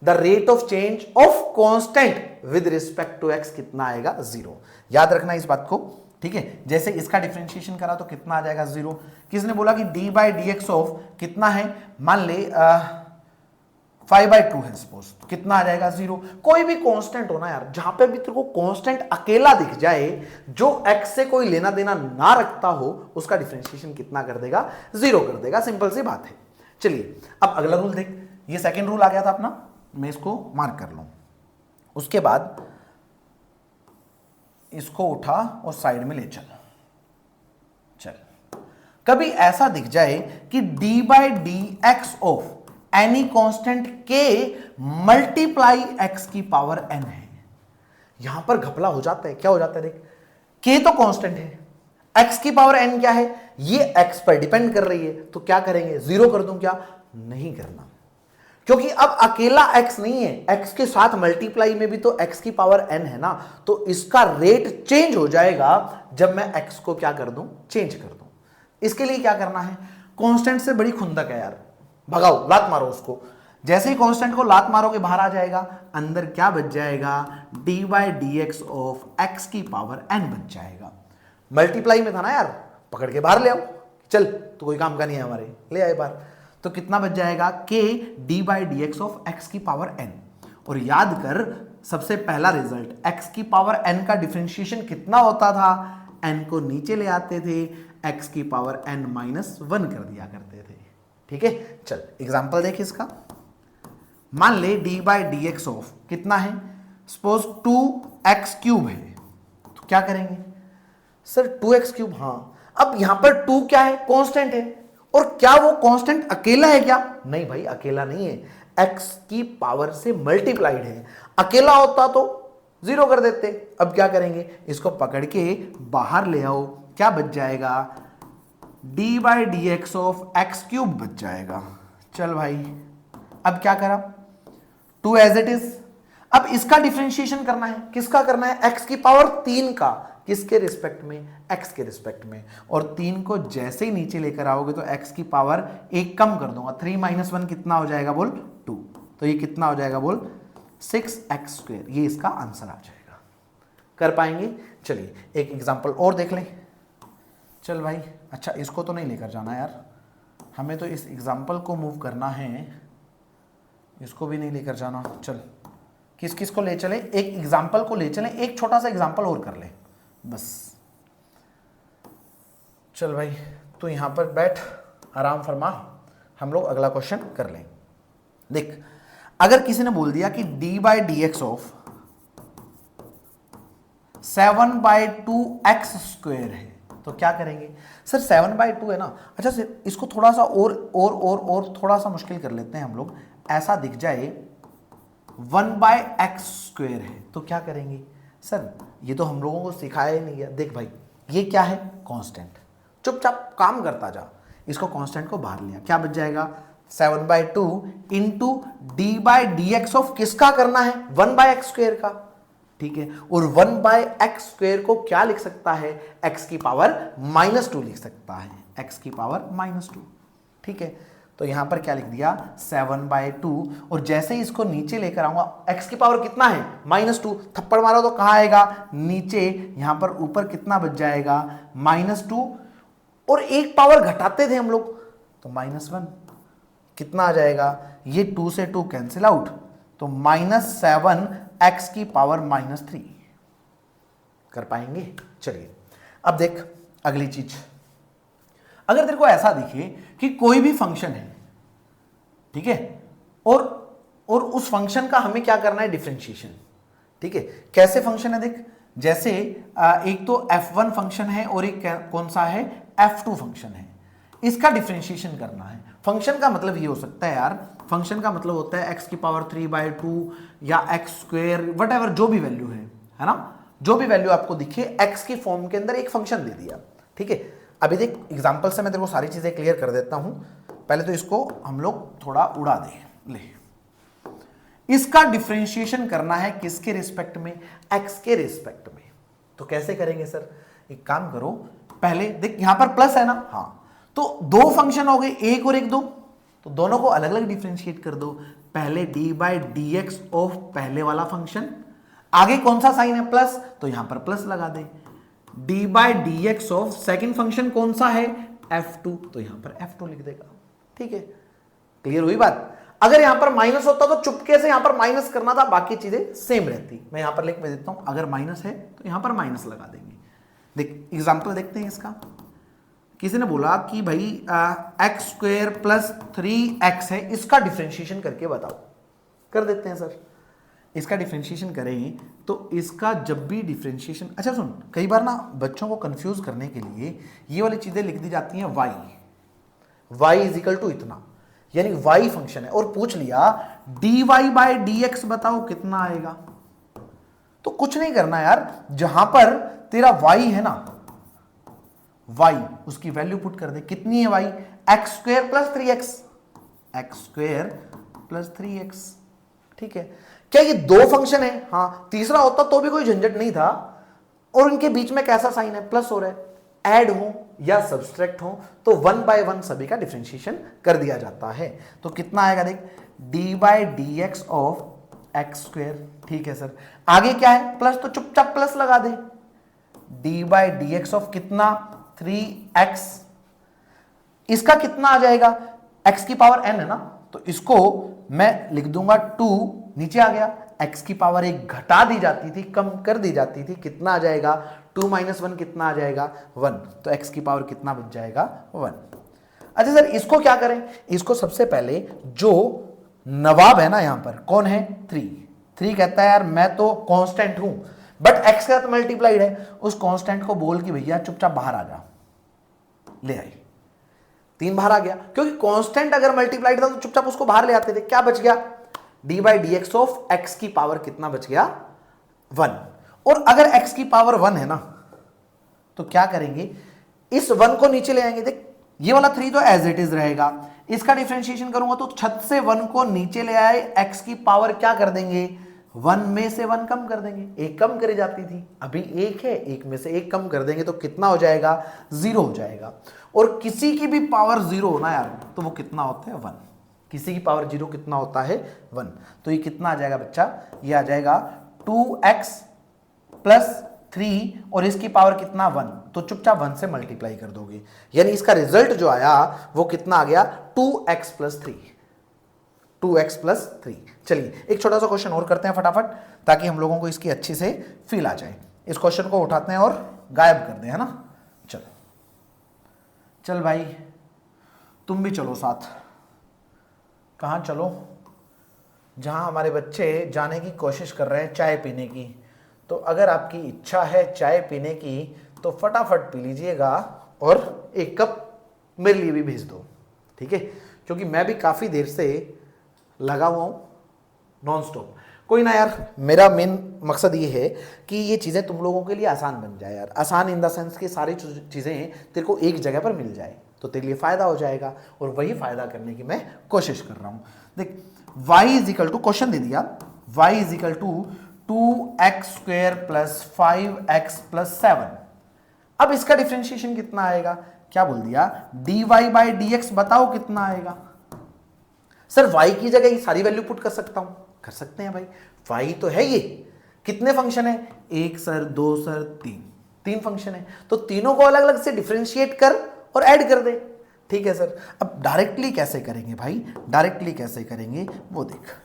The rate of change of constant with respect to x कितना आएगा, 0। याद रखना इस बात को, ठीक है। जैसे इसका डिफरेंशिएशन करा तो कितना आ जाएगा, 0। किसने बोला कि d by D X of कितना है, मान ले 5/2 है सपोज, कितना आ जाएगा, 0। कोई भी कांस्टेंट हो ना यार, जहां पे भी तेरे को कांस्टेंट अकेला दिख जाए जो x से कोई लेना देना ना रखता हो, उसका डिफरेंशिएशन कितना कर देगा, 0 कर देगा। सिंपल सी बात है। चलिए अब अगला रूल देख, ये सेकंड रूल आ गया था अपना, मैं इसको मार्क कर लूं। उसके बाद इसको उठा और साइड में ले चल। कभी ऐसा दिख जाए कि d by D X of any constant k multiply x की पावर n है। यहां पर घपला हो जाता है, क्या हो जाता है देख, k तो कांस्टेंट है, x की पावर n क्या है, ये x पर डिपेंड कर रही है, तो क्या करेंगे, 0 कर दूं क्या, नहीं करना, क्योंकि अब अकेला x नहीं है, x के साथ मल्टीप्लाई में भी तो x की पावर n है ना, तो इसका रेट चेंज हो जाएगा जब मैं x को क्या कर दूं, चेंज कर दूं। इसके लिए क्या करना है, कांस्टेंट से बड़ी खुंदक है यार, भगाओ, लात मारो उसको। जैसे ही कांस्टेंट को लात मारोगे बाहर आ जाएगा, अंदर क्या बच जाएगा, d by D X of x की पावर n बच जाएगा। मल्टीप्लाई में था ना यार, पकड़ के बाहर ले आओ, चल तो कोई काम का नहीं है हमारे, ले आए बाहर। तो कितना बच जाएगा, k d by D X of x की पावर n। और याद कर, सबसे पहला रिजल्ट x की पावर n का डिफरेंशिएशन कितना होता था, n को नीचे ले आते थे, x की पावर n माइनस 1 कर दिया करते थे। ठीक है, चल एग्जांपल देख इसका। मान ले d by D X of कितना है, सपोज 2x क्यूब है, तो क्या करेंगे सर, 2x क्यूब, हाँ। अब यहां पर 2 क्या है, कांस्टेंट है, और क्या वो कांस्टेंट अकेला है क्या, नहीं भाई अकेला नहीं है, x की पावर से मल्टीप्लाइड है। अकेला होता तो 0 कर देते। अब क्या करेंगे, इसको पकड़ के बाहर ले आओ, क्या बच जाएगा, d by D X of X cube बच जाएगा। चल भाई, अब क्या करा, 2 एज इट इज। अब इसका डिफरेंशिएशन करना है, किसका करना है, x की पावर 3 का, किसके रिस्पेक्ट में, x के रिस्पेक्ट में। और 3 को जैसे ही नीचे लेकर आओगे तो x की पावर 1 कम कर दूंगा, 3 माइनस 1 कितना हो जाएगा बोल, 2। तो ये कितना हो जाएगा बोल, 6x²। ये इसका आंसर आ जाएगा। कर पाएंगे। चलिए एक एग्जांपल और देख लें। चल भाई, अच्छा इसको तो नहीं लेकर जाना यार, हमें तो इस एग्जांपल को मूव करना है, इसको भी नहीं लेकर जाना। चल किस किस को ले चले, एक एग्जांपल को ले चले, एक छोटा सा एग्जांपल और कर ले बस। चल भाई तू यहां पर बैठ, आराम फरमा, हम लोग अगला क्वेश्चन कर लें। देख, अगर किसी ने बोल दिया कि d by D X of 7/2x² है, तो क्या करेंगे सर, 7/2 है ना, अच्छा सर इसको थोड़ा सा और थोड़ा सा मुश्किल कर लेते हैं हम लोग। ऐसा दिख जाए 1/x² है, तो क्या करेंगे सर, ये तो हम लोगों को सिखाया ही नहीं गया। देख भाई, ये क्या है, कांस्टेंट, चुपचाप काम करता जा। इसको कांस्टेंट को बाहर लिया, क्या बच जाएगा, 7/2 into d by D X of किसका करना है, 1/x² का। ठीक है, और 1/x² को क्या लिख सकता है, x की पावर -2 लिख सकता है, x की पावर -2। ठीक है, तो यहां पर क्या लिख दिया, 7/2, और जैसे ही इसको नीचे लेकर आऊंगा, x की पावर कितना है, -2, थप्पड़ मारो तो कहां आएगा, नीचे। यहां पर ऊपर कितना बच जाएगा, -2, और एक पावर घटाते थे हम लोग तो -1, कितना आ जाएगा, ये 2 से 2 कैंसिल आउट, तो -7x की पावर -3। कर पाएंगे। चलिए अब देख अगली चीज, अगर तेरे को ऐसा दिखे कि कोई भी फंक्शन है, ठीक है, और उस फंक्शन का हमें क्या करना है, डिफरेंशिएशन। ठीक है, कैसे फंक्शन है देख, जैसे एक तो f1 फंक्शन है और एक कौन सा है, f2 फंक्शन है, इसका डिफरेंशिएशन करना है। फंक्शन का मतलब ये हो सकता है यार, फंक्शन का मतलब होता है x की पावर 3/2 या x स्क्वायर, वट एवर जो भी वैल्यू है ना, जो भी वैल्यू आपको दिखे x की फॉर्म के अंदर एक फंक्शन दे दिया, ठीक है। अभी देख एग्जांपल से मैं तेरे को सारी चीजें क्लियर कर देता हूं, पहले तो इसको हम लोग थोड़ा उड़ा दें। ले, इसका डिफरेंशिएशन करना है किसके रिस्पेक्ट में, x के रिस्पेक्ट में। तो कैसे करेंगे सर, एक काम करो, पहले देख यहां पर प्लस है ना, हाँ, तो दो फंक्शन हो गए, एक और एक दो, तो दोनों को अलग अलग डिफरेंशिएट कर दो। पहले d/dx ऑफ पहले वाला फंक्शन, आगे कौन सा साइन है प्लस, तो यहां पर प्लस लगा दे। d/dx ऑफ सेकंड फंक्शन कौन सा है f2, तो यहां पर f2 लिख देगा, ठीक है। क्लियर हुई बात। अगर यहां पर माइनस होता तो चुपके से यहां पर माइनस करना था, बाकी चीजें सेम रहती। मैं यहां पर लिख देता हूं, अगर माइनस है तो यहां पर माइनस लगा देंगे। देख एग्जांपल देखते हैं इसका। किसी ने बोला कि भाई एक्स स्क्वायर प्लस 3x है, इसका डिफरेंशिएशन करके बताओ। कर देते हैं सर, इसका डिफरेंशिएशन करें तो इसका जब भी डिफरेंशिएशन, अच्छा सुन, कई बार ना बच्चों को कंफ्यूज करने के लिए ये वाली चीजें लिख दी जाती हैं, y इज इक्वल टू इतना, यानी y फंक्शन है, और पूछ लिया dy/dx बताओ कितना आएगा। तो कुछ नहीं करना यार, जहां पर तेरा y है ना, y उसकी वैल्यू पुट कर दे। कितनी है y, x square plus 3x, x square plus 3x, ठीक है। क्या ये दो फंक्शन है, हाँ, तीसरा होता तो भी कोई झंझट नहीं था। और इनके बीच में कैसा साइन है, प्लस हो रहा है, ऐड हो या सब्सट्रैक्ट हो तो 1/1 सभी का डिफरेंशिएशन कर दिया जाता है। तो कितना आएगा देख, d/dx ऑफ एक्स स्क्वायर, ठीक है सर। आगे क्या है प्लस, तो चुपचाप प्लस लगा दे। d/dx ऑफ कितना 3x, इसका कितना आ जाएगा, x की पावर n है ना, तो इसको मैं लिख दूंगा 2, नीचे आ गया, x की पावर 1 घटा दी जाती थी, कम कर दी जाती थी, कितना आ जाएगा 2 - 1 कितना आ जाएगा 1, तो x की पावर कितना बच जाएगा 1। अच्छा सर इसको क्या करें, इसको सबसे पहले जो नवाब है ना यहां पर कौन है 3 कहता है यार मैं तो कांस्टेंट हूं, बट x का तो मल्टीप्लाइड है, उस कांस्टेंट को बोल कि भैया चुपचाप बाहर आ जा, ले आई 3 बाहर आ गया, क्योंकि कांस्टेंट अगर मल्टीप्लाइड था तो चुपचाप उसको बाहर ले आते थे। क्या बच गया, d/dx ऑफ x की पावर कितना बच गया 1। और अगर x की पावर 1 है ना तो क्या करेंगे, इस 1 को नीचे ले आएंगे। देख ये वाला 3 तो एज इट इज रहेगा, इसका डिफरेंशिएशन करूंगा तो छत से 1 को नीचे ले आए, x की पावर क्या कर देंगे 1 में से 1 कम कर देंगे, 1 कम करी जाती थी, अभी 1 है, 1 में से 1 कम कर देंगे तो कितना हो जाएगा 0 हो जाएगा। और किसी की भी पावर 0 होना यार तो वो कितना होता है 1, किसी की पावर 0 कितना होता है 1, तो ये कितना आ जाएगा बच्चा, ये आ जाएगा 2x प्लस 3 और इसकी पावर कितना 1, तो चुपचाप 1 से मल्टीप्लाई कर दोगे, यानी इसका रिजल्ट जो आया वो कितना आ गया 2x प्लस 3, 2x प्लस 3। चलिए एक छोटा सा क्वेश्चन और करते हैं फटाफट, ताकि हम लोगों को इसकी अच्छी से फील आ जाए। इस क्वेश्चन को उठाते हैं और गायब कर दें, है ना। चल चल भाई तुम भी चलो साथ। कहाँ चलो, जहाँ हमारे बच्चे जाने की कोशिश कर रहे हैं चाय पीने की। तो अगर आपकी इच्छा है चाय पीने की तो फटाफट पी लीजिएगा और एक कप मेरे लिए भी भेज दो, ठीक है, क्योंकि मैं भी काफ़ी देर से लगा हुआ हूँ नॉन स्टॉप। कोई ना यार, मेरा मेन मकसद ये है कि ये चीज़ें तुम लोगों के लिए आसान बन जाए यार, आसान इन द सेंस कि सारी चीज़ें तेरे को एक जगह पर मिल जाए तो तेरे लिए फ़ायदा हो जाएगा, और वही फ़ायदा करने की मैं कोशिश कर रहा हूँ। देख y is equal to, question दे दिया y is equal to 2x square plus 5x plus 7। अब इसका डिफरेंशिएशन कितना आएगा, क्या बोल दिया dy/dx बताओ कितना आएगा। सर y की जगह ये सारी वैल्यू पुट कर सकता हूं, कर सकते हैं भाई, y तो है ये, कितने फंक्शन है 1 सर 2 सर 3 फंक्शन है, तो तीनों को अलग अलग से डिफरेंशिएट कर और ऐड कर दे, ठीक है सर। अब डायरेक्टली कैसे करेंगे भाई, डायरेक्टली कैसे करेंगे वो देख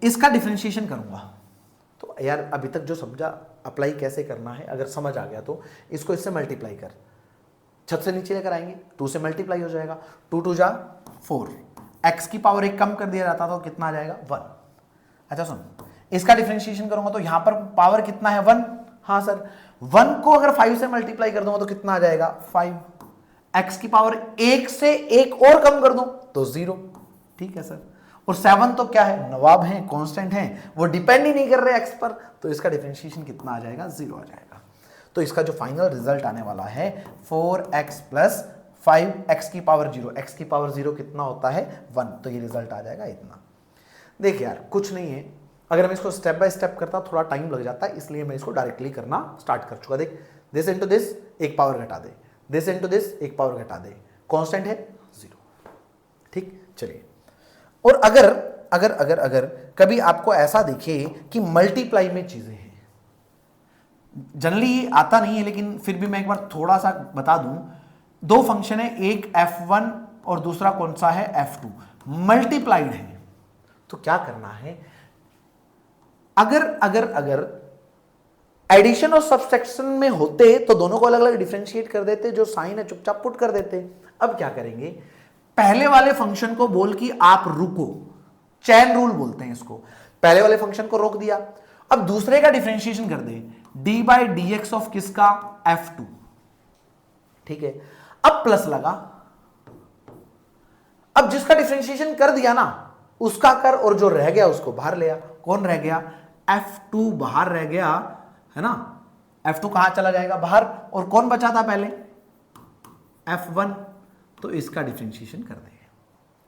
इसका डिफरेंशिएशन करूंगा तो यार अभी तक जो समझा अप्लाई कैसे करना है, अगर समझ आ गया तो इसको इससे मल्टीप्लाई कर, छत से नीचे लेकर आएंगे 2 से मल्टीप्लाई हो जाएगा, 2 2 जा 4, x की पावर 1 कम कर दिया जाता तो कितना आ जाएगा 1। अच्छा सुन, इसका डिफरेंशिएशन करूंगा तो यहां पर पावर कितना है 1, हाँ सर, 1 को अगर 5 से मल्टीप्लाई कर दूंगा तो कितना आ जाएगा 5। x की पावर 1 से एक और कम कर दूं तो 0। ठीक है सर। और 7 तो क्या है, नवाब है, कांस्टेंट है, वो डिपेंड ही नहीं कर रहे x पर, तो इसका डिफरेंशिएशन कितना आ जाएगा, 0 आ जाएगा। तो इसका जो फाइनल रिजल्ट आने वाला है 4x प्लस 5x की पावर 0, x की पावर 0 कितना होता है 1, तो ये रिजल्ट आ जाएगा इतना। देख यार कुछ नहीं है, अगर मैं इसको स्टेप बाय स्टेप करता थोड़ा टाइम लग जाता है, इसलिए मैं इसको डायरेक्टली करना स्टार्ट कर चुका। देख, दिस इनटू दिस एक पावर घटा दे, दिस इनटू दिस एक पावर घटा दे, कांस्टेंट है 0। ठीक, चलिए। और अगर अगर अगर अगर कभी आपको ऐसा दिखे कि मल्टीप्लाई में चीजें हैं, जनरली आता नहीं है लेकिन फिर भी मैं एक बार थोड़ा सा बता दूं, दो फंक्शन है, एक f1 और दूसरा कौन सा है f2, मल्टीप्लाइड है, तो क्या करना है, अगर अगर अगर एडिशन और सब्सट्रैक्शन में होते तो दोनों को अलग अलग डिफरेंशिएट कर देते, जो साइन है चुपचाप पुट कर देते। अब क्या करेंगे, पहले वाले फंक्शन को बोल कि आप रुको, चैन रूल बोलते हैं इसको, पहले वाले फंक्शन को रोक दिया, अब दूसरे का डिफरेंशिएशन कर दे, D by D X of किसका, f2। ठीक है, अब प्लस लगा, अब जिसका डिफरेंशिएशन कर दिया ना उसका कर, और जो रह गया उसको बाहर ले आ। कौन रह गया, f2 बाहर रह गया है ना, f2 कहां चला जाएगा बाहर, और कौन बचा था पहले f1, तो इसका डिफरेंशिएशन कर देंगे।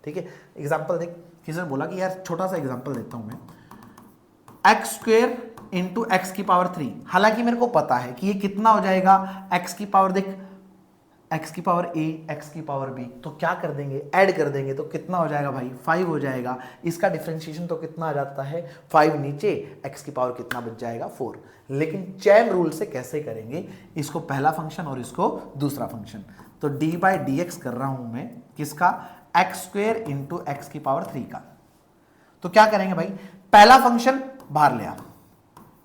ठीक है, एग्जांपल देख, किसी ने बोला कि यार छोटा सा एग्जांपल देता हूं मैं, एक्स स्क्वेयर इंटू एक्स की पावर 3, हालांकि मेरे को पता है कि ये कितना हो जाएगा, एक्स की पावर देख, एक्स की पावर a, एक्स की पावर b, तो क्या कर देंगे, ऐड कर देंगे, तो कितना हो जाएगा भाई 5 हो जाएगा। इसका डिफरेंशिएशन तो कितना आ जाता है 5 नीचे, एक्स की पावर कितना बच जाएगा 4। लेकिन चैन रूल से कैसे करेंगे, इसको पहला फंक्शन और इसको दूसरा फंक्शन, तो डी बाई डी एक्स कर रहा हूं मैं किसका, एक्स स्क्वेयर इंटू एक्स की पावर 3 का। तो क्या करेंगे भाई, पहला फंक्शन बाहर ले आ,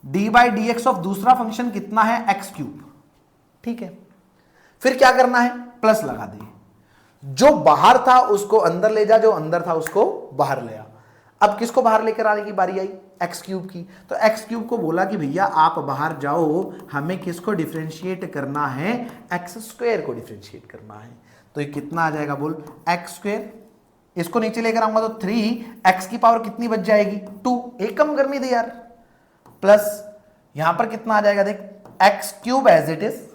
D by D X of दूसरा फंक्शन कितना है एक्स क्यूब। ठीक है, फिर क्या करना है, प्लस लगा दे, जो बाहर था उसको अंदर ले जा, जो अंदर था उसको बाहर ले आ। अब किसको बाहर लेकर आने की बारी आई, एक्स क्यूब की, तो एक्स क्यूब को बोला कि भैया आप बाहर जाओ, हमें किसको डिफरेंशिएट करना है, एक्स स्क्वायर को डिफरेंशिएट करना है। तो ये कितना आ जाएगा बोल, एक्स स्क्वायर, इसको नीचे लेकर आऊंगा तो 3, एक्स की पावर कितनी बच जाएगी 2, एक कम करनी थी यार, प्लस यहां पर कितना आ जाएगा देख, X cube as it is,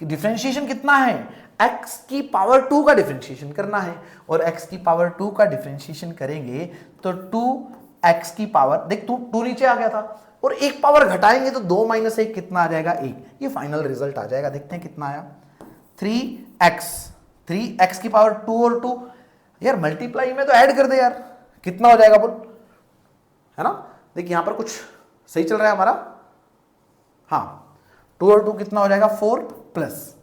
कि डिफरेंशिएशन कितना है, x की पावर 2 का डिफरेंशिएशन करना है, और x की पावर 2 का डिफरेंशिएशन करेंगे तो 2x की पावर देख, 2 नीचे आ गया था, और एक पावर घटाएंगे तो 2 माइनस 1 कितना आ जाएगा 1। ये फाइनल रिजल्ट आ जाएगा, देखते हैं कितना आया, 3x की पावर 2 और 2, यार मल्टीप्लाई में तो ऐड कर दे यार, कितना हो जाएगा बोल, है ना। देख यहां पर कुछ सही चल रहा है हमारा, हाँ 2 और 2 कितना हो जाएगा 4 प्लस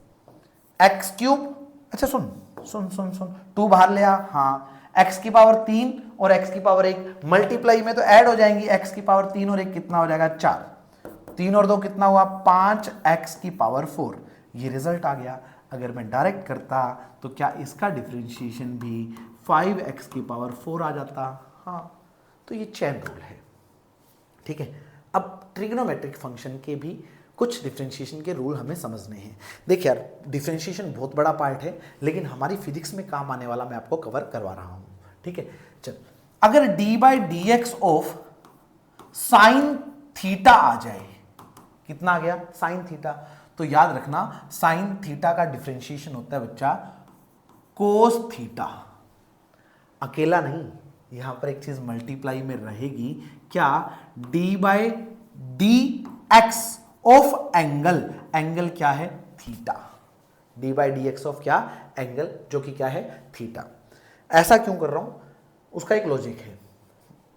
एक्स क्यूब, अच्छा सुन सुन सुन सुन, 2 बाहर ले आ, हाँ एक्स की पावर 3 और एक्स की पावर 1, मल्टीप्लाई में तो ऐड हो जाएंगी, एक्स की पावर 3 और 1 कितना हो जाएगा 4, 3 और 2 कितना हुआ 5, एक्स की पावर 4, ये रिजल्ट आ गया। अगर मैं डायरेक्ट करता तो क्या इसका डिफरेंशिएशन भी 5x की पावर 4 आ जाता, हाँ, तो ये चैन रूल है। ठीक है, अब ट्रिग्नोमेट्रिक फंक्शन के भी कुछ डिफरेंशिएशन के रूल हमें समझने हैं। देख यार, डिफरेंशिएशन बहुत बड़ा पार्ट है, लेकिन हमारी फिजिक्स में काम आने वाला मैं आपको कवर करवा रहा हूं। ठीक है, चल, अगर D by D X of sine theta आ जाए, कितना आ गया साइन थीटा, तो याद रखना साइन थीटा का डिफरेंशिएशन होता है बच्चा कोस थीटा, अकेला नहीं, यहां पर एक चीज मल्टीप्लाई में रहेगी, क्या, D by D X of angle, angle क्या है theta, D by D X of क्या, एंगल जो कि क्या है थीटा। ऐसा क्यों कर रहा हूं, उसका एक लॉजिक है,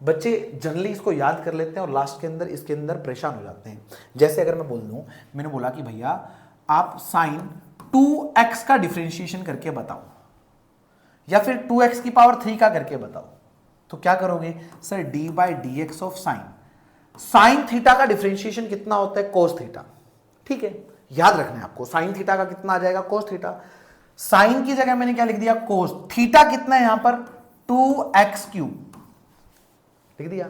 बच्चे जनरली इसको याद कर लेते हैं और लास्ट के अंदर इसके अंदर परेशान हो जाते हैं। जैसे अगर मैं बोल दूं, मैंने बोला कि भैया आप साइन 2x का डिफरेंशिएशन करके बताओ, या फिर 2x की पावर 3 का करके बताओ, तो क्या करोगे sir, D by D X of sine theta का डिफरेंशिएशन कितना होता है कोस थीटा। ठीक है, याद रखना है आपको, साइन थीटा का कितना आ जाएगा कोस थीटा, साइन की जगह मैंने क्या लिख दिया कोस, थीटा कितना है यहां पर 2x क्यूब लिख दिया।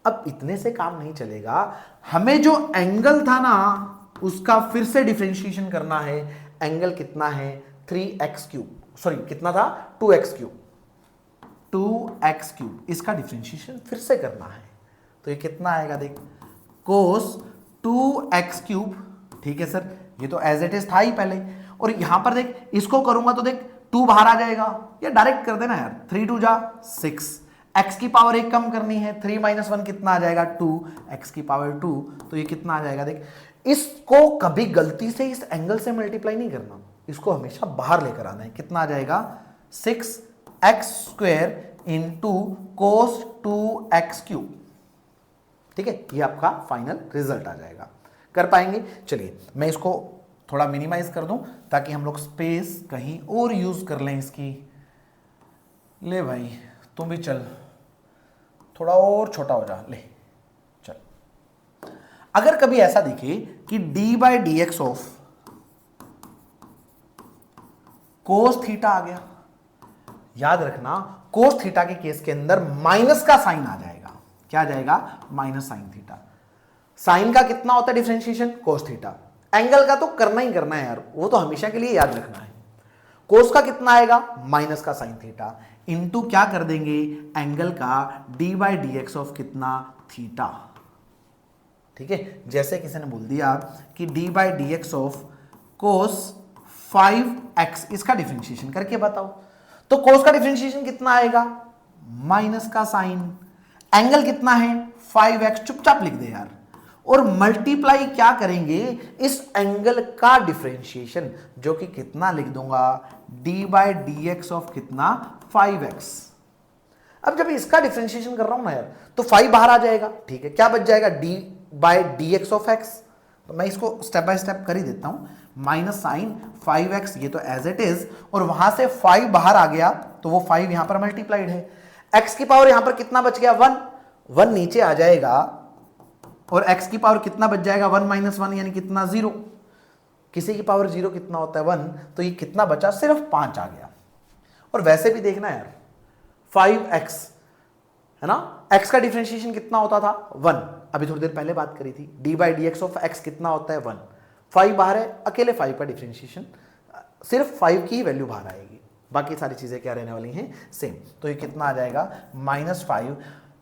अब इतने से काम नहीं चलेगा, हमें जो एंगल था ना उसका फिर से डिफरेंशिएशन करना है। एंगल कितना है 3x³, सॉरी कितना था 2x³, 2x³, इसका डिफरेंशिएशन फिर से करना है। तो ये कितना आएगा देख, कोस 2x³, ठीक है सर, ये तो एज इट इज था ही पहले। और यहां पर देख इसको करूंगा तो देख 2 बाहर आ जाएगा, या डायरेक्ट कर देना यार, 3 2 जा 6, x की पावर 1 कम करनी है, 3 - 1 कितना आ जाएगा 2, x की पावर 2, तो ये कितना आ जाएगा देख। इसको कभी गलती से इस एंगल से मल्टीप्लाई नहीं करना, इसको हमेशा बाहर लेकर आना है। कितना आ जाएगा 6x² इंटू कोस 2x³, ठीक है, ये आपका फाइनल रिजल्ट आ जाएगा। कर पाएंगे? चलिए मैं इसको थोड़ा मिनिमाइज कर दूं ताकि हम लोग स्पेस कहीं और यूज कर लें इसकी। ले भाई तुम भी चल, थोड़ा और छोटा हो जा, ले चल। अगर कभी ऐसा दिखे कि d/dx ऑफ कोस थीटा आ गया, याद रखना कोस थीटा के केस के अंदर माइनस का साइन आ जाएगा। क्या आ जाएगा? Minus sine theta. साइन का कितना होता है डिफरेंशिएशन? Cos theta. एंगल का तो करना ही करना है यार, वो तो हमेशा के लिए याद रखना है। कोस का कितना आएगा? माइनस का साइन थीटा, इंटू क्या कर देंगे एंगल का d/dx ऑफ कितना? थीटा। ठीक है, जैसे किसी ने बोल दिया कि d/dx ऑफ कोस 5x, इसका डिफरेंशिएशन करके बताओ, तो कोस का डिफरेंशिएशन कितना आएगा? माइनस का साइन, एंगल कितना है 5x, चुपचाप लिख दे यार, और मल्टीप्लाई क्या करेंगे इस एंगल का डिफरेंशिएशन, जो कि कितना लिख दूंगा d/dx ऑफ कितना? 5x। अब जब इसका डिफरेंशिएशन कर रहा हूं ना यार, तो 5 बाहर आ जाएगा, ठीक है, क्या बच जाएगा d/dx ऑफ x। तो मैं इसको स्टेप बाय स्टेप कर ही देता हूं, माइनस साइन 5x, ये तो एज इट इज, और वहां से 5 बाहर आ गया तो वो 5 यहां पर मल्टीप्लाइड है। x की पावर यहां पर कितना बच गया? 1 नीचे आ जाएगा, और x की पावर कितना बच जाएगा? 1 - 1 यानी कितना? 0। किसी की पावर 0 कितना होता है? 1। तो ये कितना बचा? सिर्फ 5 आ गया। और वैसे भी देखना यार 5x है ना, x का डिफरेंशिएशन कितना होता था? 1। अभी थोड़ी देर पहले बात करी थी, d/dx ऑफ x कितना होता है? 1। 5 बाहर है, अकेले 5 का डिफरेंशिएशन, सिर्फ 5 की वैल्यू बाहर आएगी, बाकी सारी चीजें क्या रहने वाली हैं? सेम। तो ये कितना आ जाएगा? -5।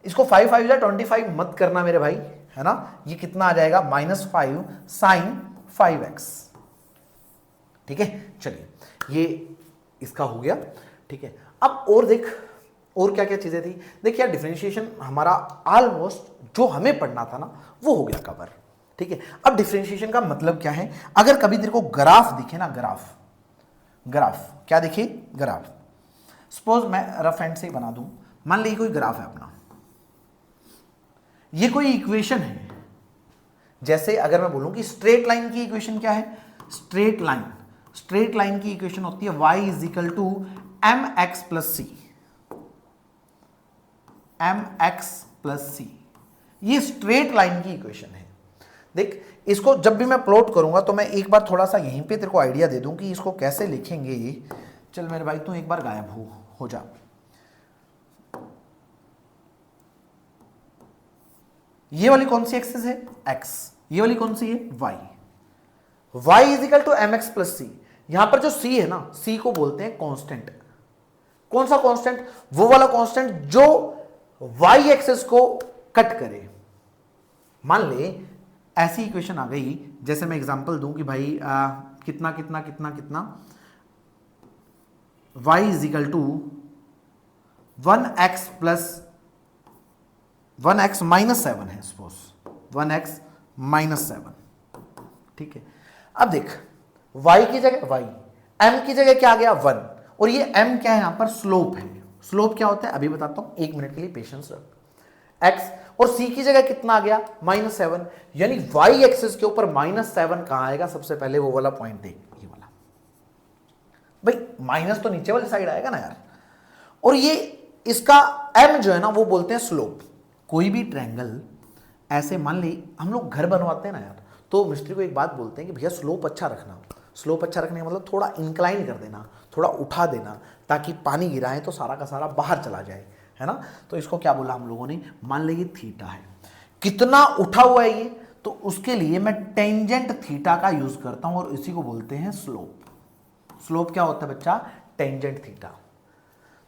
इसको 5 5 जा 25 मत करना मेरे भाई, है ना। ये कितना आ जाएगा? -5 साइन 5x। ठीक है, चलिए ये इसका हो गया। ठीक है, अब और देख और क्या क्या चीजें थी। देख यार डिफरेंशिएशन हमारा ऑलमोस्ट जो हमें पढ़ना था ना वो हो गया कवर। ठीक है, अब डिफरेंशिएशन का मतलब क्या है? अगर कभी तेरे को ग्राफ दिखे ना, ग्राफ क्या दिखे? ग्राफ। सपोज मैं रफ हैंड से ही बना दूं, मान लीजिए कोई ग्राफ है अपना, ये कोई इक्वेशन है। जैसे अगर मैं बोलूं कि स्ट्रेट लाइन की इक्वेशन क्या है? स्ट्रेट लाइन की इक्वेशन होती है y = mx + c, mx + c। ये स्ट्रेट लाइन की इक्वेशन है। देख इसको जब भी मैं प्लॉट करूंगा तो मैं एक बार थोड़ा सा यहीं पे तेरे को आइडिया दे दूं कि इसको कैसे लिखेंगे। चल मेरे भाई तू एक बार गायब हो जा। ये वाली कौन सी एक्सिस है? x। ये वाली कौन सी है? y। y = mx + c। यहां पर जो c है ना, c को बोलते हैं कांस्टेंट। कौन सा कांस्टेंट? वो वाला कांस्टेंट जो y एक्सिस को कट करे। मान ले ऐसी इक्वेशन आ गई, जैसे मैं एग्जांपल दूं कि भाई कितना कितना कितना कितना y = 1x + 1x - 7 है, सपोज 1x - 7। ठीक है, अब देख y की जगह y, m की जगह क्या आ गया? 1। और ये m क्या है? यहां पर स्लोप है। स्लोप क्या होता है अभी बताता हूं, 1 मिनट के लिए पेशेंस रख। x और c की जगह कितना आ गया? -7। यानी y एक्सिस के ऊपर -7 कहां आएगा? सबसे पहले वो वाला पॉइंट देख, ये वाला। भाई माइनस तो नीचे वाली साइड आएगा ना यार। और ये इसका m जो है ना वो बोलते हैं स्लोप। कोई भी ट्रायंगल ऐसे मान ली हम लोग घर बनवाते हैं ना यार, तो मिस्त्री को एक बात बोलते हैं कि भैया स्लोप अच्छा रखना। स्लोप अच्छा रखने का मतलब थोड़ा इंक्लाइन कर देना, थोड़ा उठा देना, ताकि पानी गिराए तो सारा का सारा बाहर चला जाए, है ना। तो इसको क्या बोला हम लोगों ने? मान लीजिए थीटा है, कितना उठा हुआ है ये, तो उसके लिए मैं टेंजेंट थीटा का यूज करता हूं और इसी को बोलते हैं स्लोप। स्लोप क्या होता है बच्चा? Tangent theta.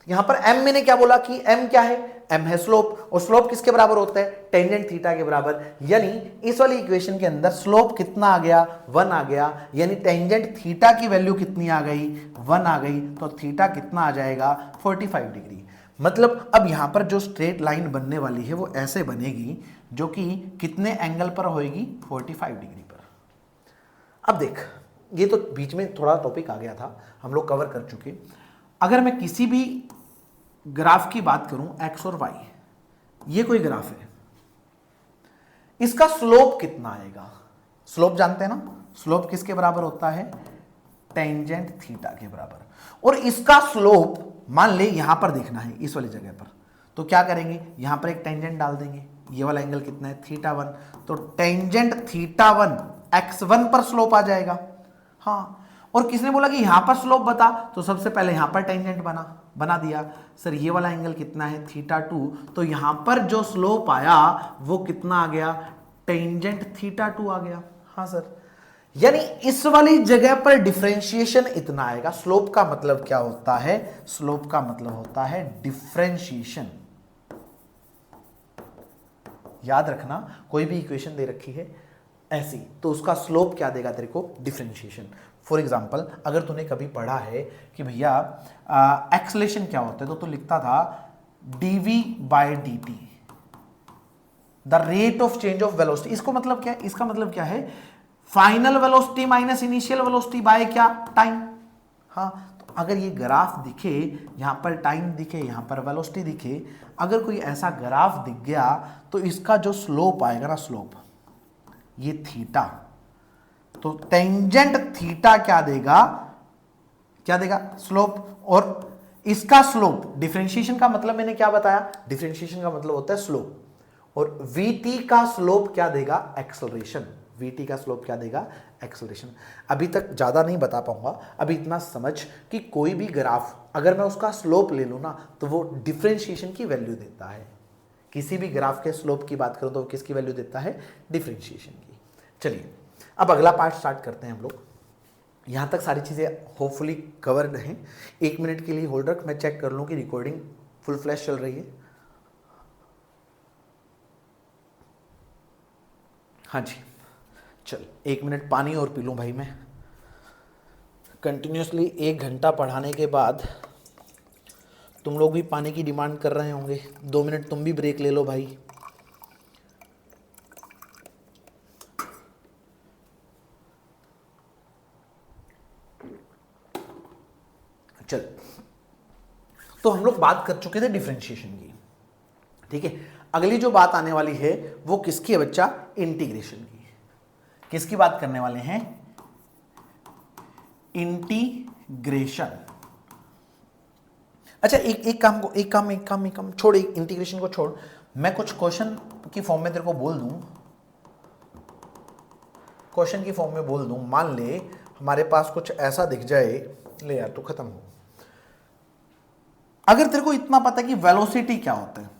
यहां पर m मैंने क्या बोला कि m क्या है? m है स्लोप, और स्लोप किसके बराबर होता है? टेंजेंट थीटा के बराबर। यानी इस वाली इक्वेशन के अंदर स्लोप कितना आ गया? 1 आ गया। यानी टेंजेंट थीटा की वैल्यू कितनी आ गई? 1 आ गई। तो थीटा कितना आ जाएगा? 45 डिग्री। मतलब अब यहां पर जो स्ट्रेट लाइन बनने वाली है वो ऐसे बनेगी, जो कि कितने एंगल पर होएगी? 45 डिग्री पर। अब देख, ये तो बीच में थोड़ा टॉपिक आ गया था, हम लोग कवर कर चुके। अगर मैं किसी भी ग्राफ की बात करूं, एक्स और वाई, ये कोई ग्राफ है, इसका स्लोप कितना आएगा? स्लोप जानते हैं ना, स्लोप किसके बराबर होता है? टेंजेंट थीटा के बराबर। और इसका स्लोप मान ले यहां पर देखना है, इस वाली जगह पर, तो क्या करेंगे? यहां पर एक टेंजेंट डाल देंगे। ये वाला एंगल कितना है? θ1। तो टेंजेंट θ1 x1 पर स्लोप आ जाएगा। हाँ, और किसने बोला कि यहां पर स्लोप बता? तो सबसे पहले यहां पर टेंजेंट बना दिया। सर ये वाला एंगल कितना है? θ2। तो यहां पर जो स्लोप आया वो कितना आ गया? टेंजेंट θ2 आ गया। हाँ सर, यानी इस वाली जगह पर डिफरेंशिएशन इतना आएगा। स्लोप का मतलब क्या होता है? स्लोप का मतलब होता है डिफरेंशिएशन। याद रखना, कोई भी इक्वेशन दे रखी है ऐसी, तो उसका स्लोप क्या देगा तेरे को? डिफरेंशिएशन। फॉर एग्जाम्पल, अगर तूने कभी पढ़ा है कि भैया एक्सलेशन क्या होता है, तो तू लिखता था dv/dt, the rate of change of velocity. इसको मतलब क्या है? इसका मतलब क्या है? Final velocity minus initial velocity bye क्या? टाइम। हाँ, तो अगर ये ग्राफ दिखे, यहां पर टाइम दिखे, यहां पर वेलोसिटी दिखे, अगर कोई ऐसा ग्राफ दिख गया, तो इसका जो स्लोप आएगा ना, स्लोप ये थीटा, तो टेंजेंट थीटा क्या देगा? क्या देगा? स्लोप। और इसका स्लोप, डिफरेंशिएशन का मतलब मैंने क्या बताया? डिफरेंशिएशन का मतलब होता है स्लोप। और vt का स्लोप क्या देगा? एक्सेलरेशन। vt का स्लोप क्या देगा? एक्सेलरेशन। अभी तक ज्यादा नहीं बता पाऊंगा, अभी इतना समझ कि कोई भी ग्राफ अगर मैं उसका स्लोप ले लूं ना, तो वो डिफरेंशिएशन की वैल्यू देता है। किसी भी ग्राफ के स्लोप की बात करो तो किसकी वैल्यू देता है? डिफरेंशिएशन की। चलिए अब अगला पार्ट स्टार्ट करते हैं हम लोग। यहां तक सारी चीजें होपफुली कवर्ड हैं। 1 मिनट के लिए होल्ड रख, मैं चेक कर लूं कि रिकॉर्डिंग फुल फ्लैश चल रही है। हाँ जी, चल 1 मिनट पानी और पी लूं भाई। मैं कंटिन्यूसली 1 घंटा पढ़ाने के बाद तुम लोग भी पानी की डिमांड कर रहे होंगे। 2 मिनट तुम भी ब्रेक ले लो भाई। चल, तो हम लोग बात कर चुके थे डिफरेंशिएशन की, ठीक है। अगली जो बात आने वाली है वो किसकी है बच्चा? इंटीग्रेशन की। किसकी बात करने वाले हैं? इंटीग्रेशन। अच्छा, एक काम छोड़, इंटीग्रेशन को छोड़, मैं कुछ क्वेश्चन की फॉर्म में तेरे को बोल दूं, क्वेश्चन की फॉर्म में बोल दूं। मान ले हमारे पास कुछ ऐसा दिख जाए, ले यार तू खत्म हो। अगर तेरे को इतना पता है कि वेलोसिटी क्या होता है,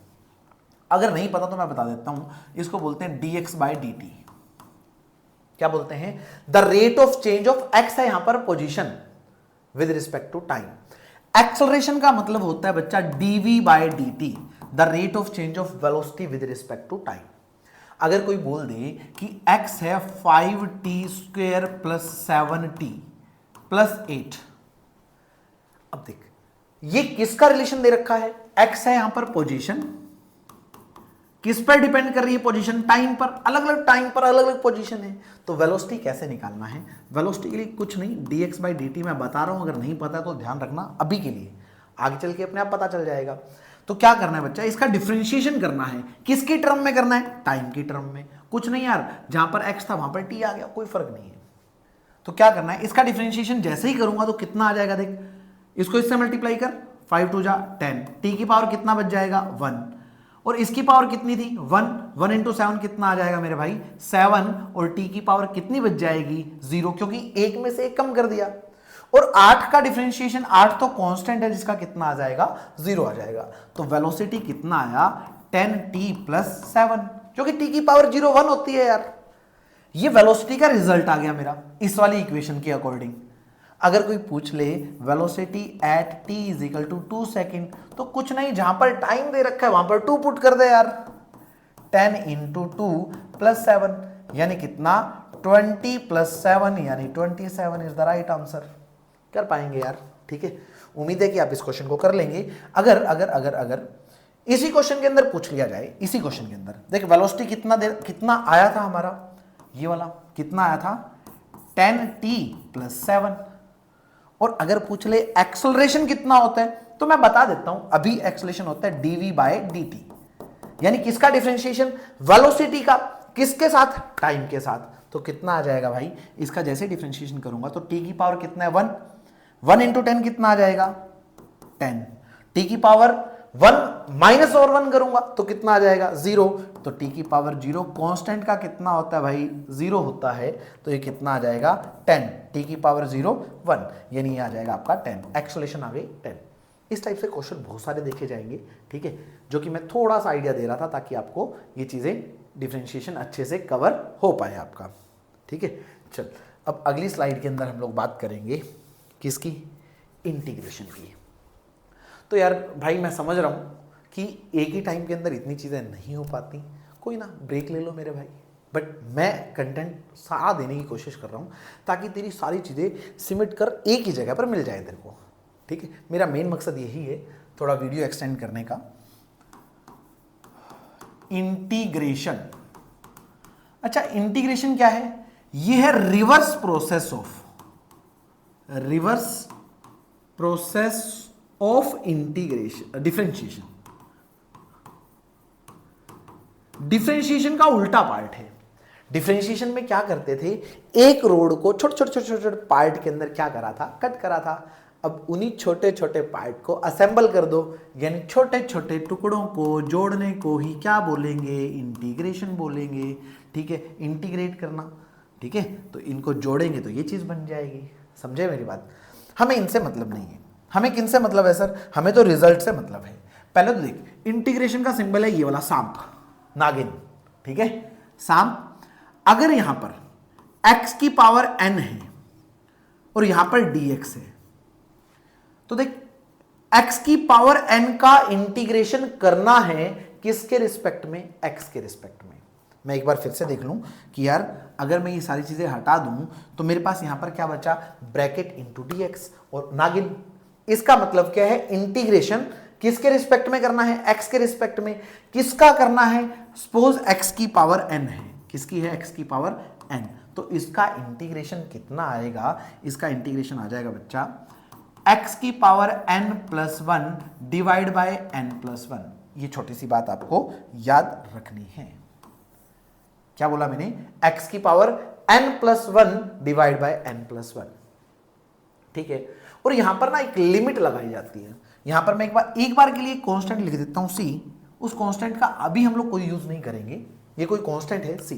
अगर नहीं पता तो मैं बता देता हूं, इसको बोलते हैं dx/dt। क्या बोलते हैं? The rate of change of x है यहां पर position with respect to time. Acceleration का मतलब होता है बच्चा dv/dt, the rate of change of velocity with respect to time. अगर कोई बोल दे कि x है 5t² + 7t + 8, अब देख ये किसका रिलेशन दे रखा है? x है यहां पर पोजीशन, किस पर डिपेंड कर रही है पोजीशन? टाइम पर। अलग अलग टाइम पर अलग अलग पोजीशन है। तो वेलोसिटी कैसे निकालना है? वेलोसिटी के लिए कुछ नहीं, dx/dt मैं बता रहा हूं, अगर नहीं पता तो ध्यान रखना अभी के लिए, आगे चल के अपने आप पता चल जाएगा। तो क्या करना है बच्चा? इसका डिफरेंशिएशन करना है। किसकी टर्म में करना है? टाइम की टर्म में। कुछ नहीं यार, जहां पर x था वहां पर t आ गया, कोई फर्क नहीं है। तो क्या करना है? इसका डिफरेंशिएशन जैसे ही करूंगा तो कितना आ जाएगा? देख, इसको इससे मल्टीप्लाई कर, 5 2 जा 10, t की पावर कितना बच जाएगा? 1, और इसकी पावर कितनी थी? 1, 1 × 7 कितना आ जाएगा मेरे भाई? 7, और t की पावर कितनी बच जाएगी? 0, क्योंकि एक में से एक कम कर दिया। और 8 का डिफरेंशिएशन, 8 तो कांस्टेंट है जिसका कितना आ जाएगा? 0 आ जाएगा। तो वेलोसिटी कितना आया? 10t + 7, क्योंकि टी की पावर 0 1 होती है यार। ये वेलोसिटी का रिजल्ट आ गया मेरा इस वाली इक्वेशन के अकॉर्डिंग। अगर कोई पूछ ले velocity at t is equal to 2 second, तो कुछ नहीं, जहां पर टाइम दे रखा है वहां पर 2 पुट कर दे यार। 10 इंटू 2 प्लस 7 यानी कितना, 20 प्लस 7 यानी 27 इज द राइट आंसर। कर पाएंगे यार, ठीक है। उम्मीद है कि आप इस क्वेश्चन को कर लेंगे। अगर अगर अगर अगर इसी क्वेश्चन के अंदर पूछ लिया जाए, इसी क्वेश्चन के अंदर देख वेलोसिटी कितना आया था हमारा, ये वाला कितना आया था 10t प्लस 7, और अगर पूछ ले एक्सेलरेशन कितना होता है, तो मैं बता देता हूं, अभी एक्सेलरेशन होता है dv बाय dt, यानी किसका डिफरेंशिएशन, वेलोसिटी का, किसके साथ, टाइम के साथ। तो कितना आ जाएगा भाई, इसका जैसे डिफरेंशिएशन करूंगा तो t की पावर कितना है 1, 1 इंटू 10 कितना आ जाएगा 10, t की पावर 1 माइनस और 1 करूंगा तो कितना आ जाएगा 0, तो t की पावर 0, कांस्टेंट का कितना होता है भाई 0 होता है, तो ये कितना आ जाएगा 10, t की पावर 0 1, यानी ये आ जाएगा आपका 10, एक्सेलरेशन आ गई 10। इस टाइप से क्वेश्चन बहुत सारे देखे जाएंगे, ठीक है, जो कि मैं थोड़ा सा आइडिया दे रहा था ताकि आपको ये चीजें डिफरेंशिएशन अच्छे से कवर हो पाए आपका, ठीक है। चल अब अगली स्लाइड के अंदर हम लोग बात करेंगे किसकी, इंटीग्रेशन की। तो यार भाई मैं समझ रहा हूं कि एक ही टाइम के अंदर इतनी चीजें नहीं हो पाती, कोई ना ब्रेक ले लो मेरे भाई, बट मैं कंटेंट सारा देने की कोशिश कर रहा हूं ताकि तेरी सारी चीजें सिमट कर एक ही जगह पर मिल जाए तेरे को, ठीक है। मेरा मेन मकसद यही है, थोड़ा वीडियो एक्सटेंड करने का। इंटीग्रेशन, अच्छा इंटीग्रेशन क्या है, ये है reverse process of integration, differentiation का उल्टा पार्ट है। डिफरेंशिएशन में क्या करते थे, एक रोड को छोटे छोटे छोटे छोटे पार्ट के अंदर क्या करा था, कट करा था। अब उन्हीं छोटे छोटे पार्ट को असेंबल कर दो, यानी छोटे छोटे टुकड़ों को जोड़ने को ही क्या बोलेंगे, इंटीग्रेशन बोलेंगे, ठीक है। इंटीग्रेट करना, ठीक है, तो इनको जोड़ेंगे तो ये चीज बन जाएगी। समझे मेरी बात। हमें इनसे मतलब नहीं है, हमें किन से मतलब है सर, हमें तो रिजल्ट से मतलब है। पहले तो देख, इंटीग्रेशन का सिंबल है ये वाला सांप, नागिन, ठीक है, सांप। अगर यहां पर x की पावर n है और यहां पर dx है, तो देख x की पावर n का इंटीग्रेशन करना है किसके रिस्पेक्ट में, x के रिस्पेक्ट में। मैं एक बार फिर से देख लूं कि यार अगर मैं ये सारी चीजें हटा दूं तो मेरे पास यहां पर क्या बचा, ब्रैकेट इंटू dx और नागिन। इसका मतलब क्या है, इंटीग्रेशन किसके रिस्पेक्ट में करना है, x के रिस्पेक्ट में। किसका करना है, सपोज x की पावर n है, किसकी है, x की पावर n, तो इसका इंटीग्रेशन कितना आएगा, इसका इंटीग्रेशन आ जाएगा बच्चा x की power n plus 1 divide by n plus 1। ये छोटी सी बात आपको याद रखनी है। क्या बोला मैंने, x की power n plus 1 divide by n plus 1, ठीक है। और यहां पर ना एक लिमिट लगाई जाती है। यहां पर मैं एक बार के लिए कांस्टेंट लिख देता हूं c, उस कांस्टेंट का अभी हम लोग कोई यूज नहीं करेंगे, ये कोई कांस्टेंट है c।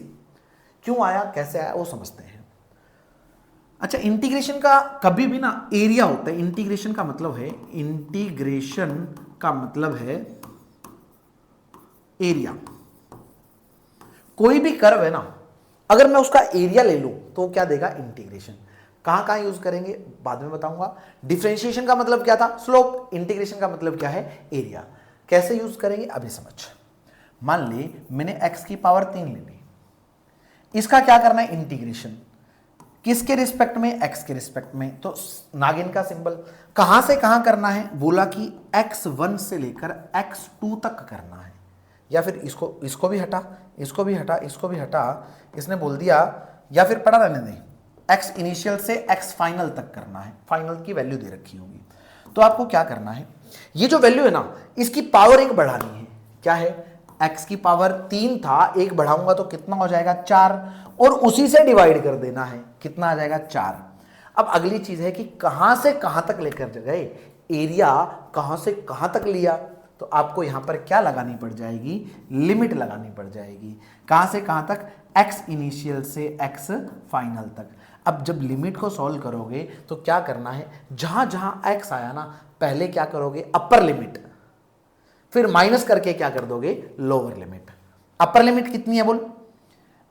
क्यों आया, कैसे आया, वो समझते हैं। अच्छा, इंटीग्रेशन का कभी भी ना एरिया होता है, इंटीग्रेशन का मतलब है, इंटीग्रेशन का मतलब है एरिया। कोई भी कर्व है ना, अगर मैं उसका एरिया ले लूं तो क्या देगा, इंटीग्रेशन। कहां कहां यूज करेंगे बाद में बताऊंगा। डिफरेंशिएशन का मतलब क्या था, स्लोप। इंटीग्रेशन का मतलब क्या है, एरिया। कैसे यूज करेंगे अभी समझ। मान ले मैंने x की पावर 3 ले ली, इसका क्या करना है, इंटीग्रेशन। किसके रिस्पेक्ट में, x के रिस्पेक्ट में। तो नागिन का सिंबल कहां से कहां करना है, बोला कि x1 से लेकर x2 तक करना है। या फिर इसको भी हटा, इसको भी हटा, इसको भी हटा, इसने बोल दिया, या फिर पढ़ा रहने दें, x इनिशियल से x फाइनल तक करना है। फाइनल की वैल्यू दे रखी होगी, तो आपको क्या करना है, ये जो वैल्यू है ना, इसकी पावर एक बढ़ानी है। क्या है, x की पावर 3 था, एक बढ़ाऊंगा तो कितना हो जाएगा 4, और उसी से डिवाइड कर देना है, कितना आ जाएगा 4। अब अगली चीज है कि कहां से कहां तक लेकर गए, एरिया कहां से कहां तक लिया, तो आपको यहां पर क्या लगानी पड़ जाएगी, लिमिट लगानी पड़ जाएगी। कहां से कहां तक, x इनिशियल से x फाइनल तक। अब जब लिमिट को सॉल्व करोगे तो क्या करना है, जहां जहां x आया ना, पहले क्या करोगे, अपर लिमिट, फिर माइनस करके क्या कर दोगे, लोअर लिमिट। अपर लिमिट कितनी है बोल,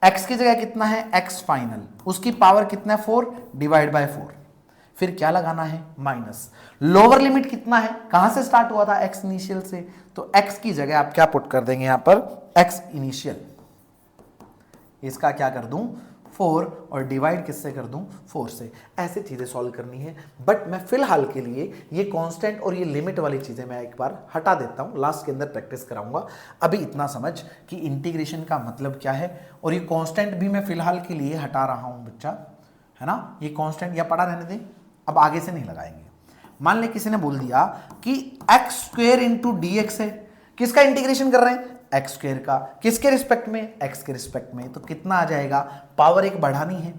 x की जगह कितना है x फाइनल, उसकी पावर कितना है 4 डिवाइड बाय 4, फिर क्या लगाना है माइनस। लोअर लिमिट कितना है, कहां से स्टार्ट हुआ था x इनिशियल से, तो x की जगह आप क्या पुट कर देंगे यहां पर x इनिशियल, इसका क्या कर दूं 4 और डिवाइड किससे कर दूं 4 से। ऐसे चीजें सॉल्व करनी है, बट मैं फिलहाल के लिए ये कांस्टेंट और ये लिमिट वाली चीजें मैं एक बार हटा देता हूं, लास्ट के अंदर प्रैक्टिस कराऊंगा। अभी इतना समझ कि इंटीग्रेशन का मतलब क्या है, और ये कांस्टेंट भी मैं फिलहाल के लिए हटा रहा हूं बच्चा, है ना, ये कांस्टेंट या पड़ा रहने दें, अब आगे से नहीं लगाएंगे। मान ले किसी ने बोल दिया कि x square into D x है, किसका इंटीग्रेशन कर रहे हैं एक्स स्क्वेयर का, किसके रिस्पेक्ट में एक्स के रिस्पेक्ट में, तो कितना आ जाएगा, पावर एक बढ़ानी है,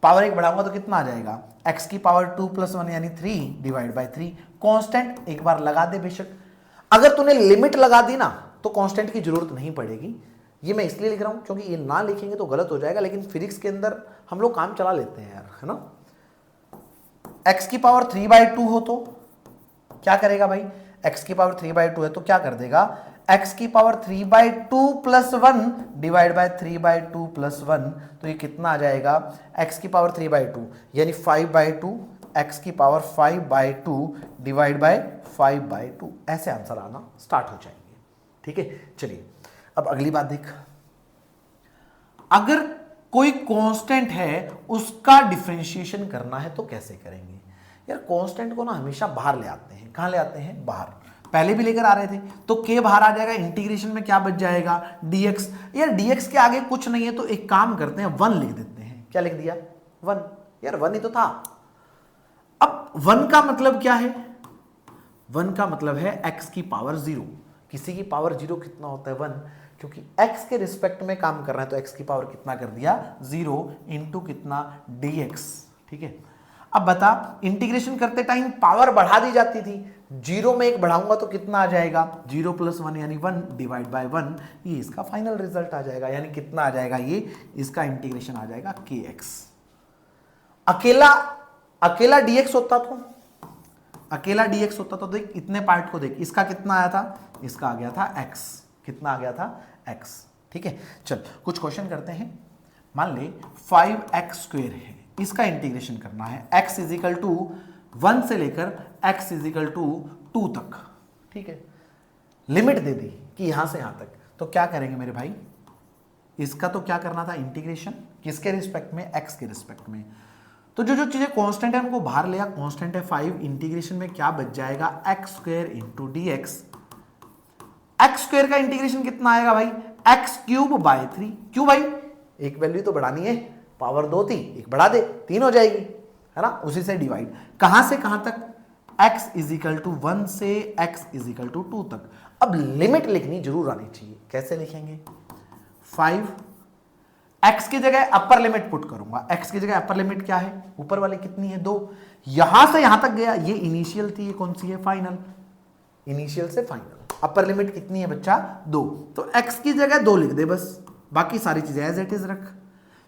पावर एक बढ़ाऊंगा तो कितना आ जाएगा x की पावर 2 + 1 यानी 3 डिवाइड बाय 3। कांस्टेंट एक बार लगा दे बेशक, अगर तूने लिमिट लगा दी ना तो कांस्टेंट की जरूरत नहीं पड़ेगी। ये मैं इसलिए लिख रहा हूं क्योंकि ये ना लिखेंगे तो गलत हो जाएगा, लेकिन फिजिक्स के अंदर हम लोग काम चला लेते हैं यार, है ना। x की पावर 3/2 हो तो क्या करेगा भाई, x की पावर 3/2 है तो क्या कर देगा, x की पावर 3/2 + 1 डिवाइड बाय 3/2 + 1, तो ये कितना आ जाएगा x की पावर 3/2 यानी 5/2, x की पावर 5/2 डिवाइड बाय 5/2, ऐसे आंसर आना स्टार्ट हो जाएंगे। ठीक है, चलिए अब अगली बात देख, अगर कोई कांस्टेंट है उसका डिफरेंशिएशन करना है तो कैसे करेंगे यार। कांस्टेंट को ना हमेशा बाहर ले आते हैं, कहां ले आते हैं बाहर, पहले भी लेकर आ रहे थे, तो k बाहर आ जाएगा, इंटीग्रेशन में क्या बच जाएगा dx। यार dx के आगे कुछ नहीं है तो एक काम करते हैं 1 लिख देते हैं, क्या लिख दिया 1, यार 1 ही तो था। अब 1 का मतलब क्या है, 1 का मतलब है x की पावर 0, किसी की पावर 0 कितना होता है 1, क्योंकि x के रिस्पेक्ट में काम कर रहा है तो x की पावर कितना कर दिया 0 इंटू कितना dx। ठीक है, अब बता इंटीग्रेशन करते टाइम पावर बढ़ा दी जाती थी, 0 में 1 बढ़ाऊंगा तो कितना आ जाएगा 0 + 1 यानी 1 डिवाइड बाय 1, ये इसका फाइनल रिजल्ट आ जाएगा, यानी कितना आ जाएगा ये इसका इंटीग्रेशन आ जाएगा kx। अकेला अकेला dx होता तो, अकेला dx होता तो देख इतने पार्ट को देख, इसका कितना आया था, इसका आ गया था x, कितना आ गया था x। ठीक है, चल कुछ क्वेश्चन करते हैं। मान ले 5x² है, इसका इंटीग्रेशन करना है, x = 1 से लेकर x = 2 तक। ठीक है, लिमिट दे दी कि यहां से यहां तक, तो क्या करेंगे मेरे भाई, इसका तो क्या करना था इंटीग्रेशन, किसके रिस्पेक्ट में x के रिस्पेक्ट में, तो जो जो चीजें कांस्टेंट है उनको बाहर लिया, कांस्टेंट है 5, इंटीग्रेशन में क्या बच जाएगा x² × dx। x² का इंटीग्रेशन कितना आएगा भाई x³/3, क्यों भाई एक वैल्यू तो बढ़ानी है, पावर 2 थी एक बढ़ा दे 3 हो जाएगी, है ना, उसी से डिवाइड, कहां से कहां तक x = 1 से x = 2 तक। अब लिमिट लिखनी जरूर आनी चाहिए, कैसे लिखेंगे 5, x की जगह अपर लिमिट पुट करूंगा, x की जगह अपर लिमिट क्या है, ऊपर वाली कितनी है 2, यहां से यहां तक गया, ये इनिशियल थी, ये कौन सी है फाइनल, इनिशियल से फाइनल, अपर लिमिट कितनी है बच्चा 2, तो x की जगह 2 लिख दे बस, बाकी सारी चीजें एज इट इज रख,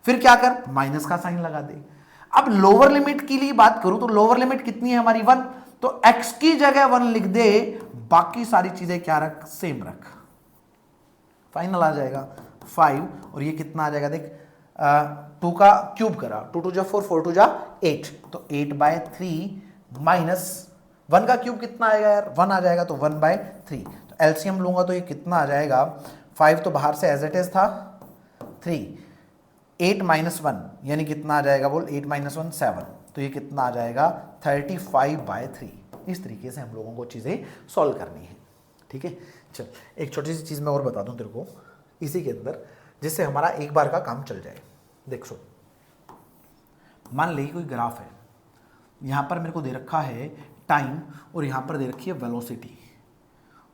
फिर क्या कर माइनस का साइन लगा दे। अब लोअर लिमिट के लिए बात करूं तो लोअर लिमिट कितनी है हमारी 1, तो x की जगह 1 लिख दे, बाकी सारी चीजें क्या रख सेम रख, फाइनल आ जाएगा 5, और ये कितना आ जाएगा देख 2 का क्यूब करा, 2 × 2 = 4, 4 × 2 = 8, तो 8/3 माइनस 1 का क्यूब कितना आएगा यार 1 आ जाएगा, तो 1/3, तो एलसीएम लूंगा तो ये कितना आ जाएगा, 5 तो बाहर से एज इट इज था 3, 8 - 1 यानी कितना आ जाएगा बोल 8 - 1 7, तो ये कितना आ जाएगा 35/3। इस तरीके से हम लोगों को चीज़ें सॉल्व करनी है। ठीक है, चल एक छोटी सी चीज़ मैं और बता दूं तेरे को इसी के अंदर, जिससे हमारा एक बार का काम चल जाए। देख सो, मान ले कोई ग्राफ है, यहाँ पर मेरे को दे रखा है टाइम और यहाँ पर दे रखी है वेलोसिटी,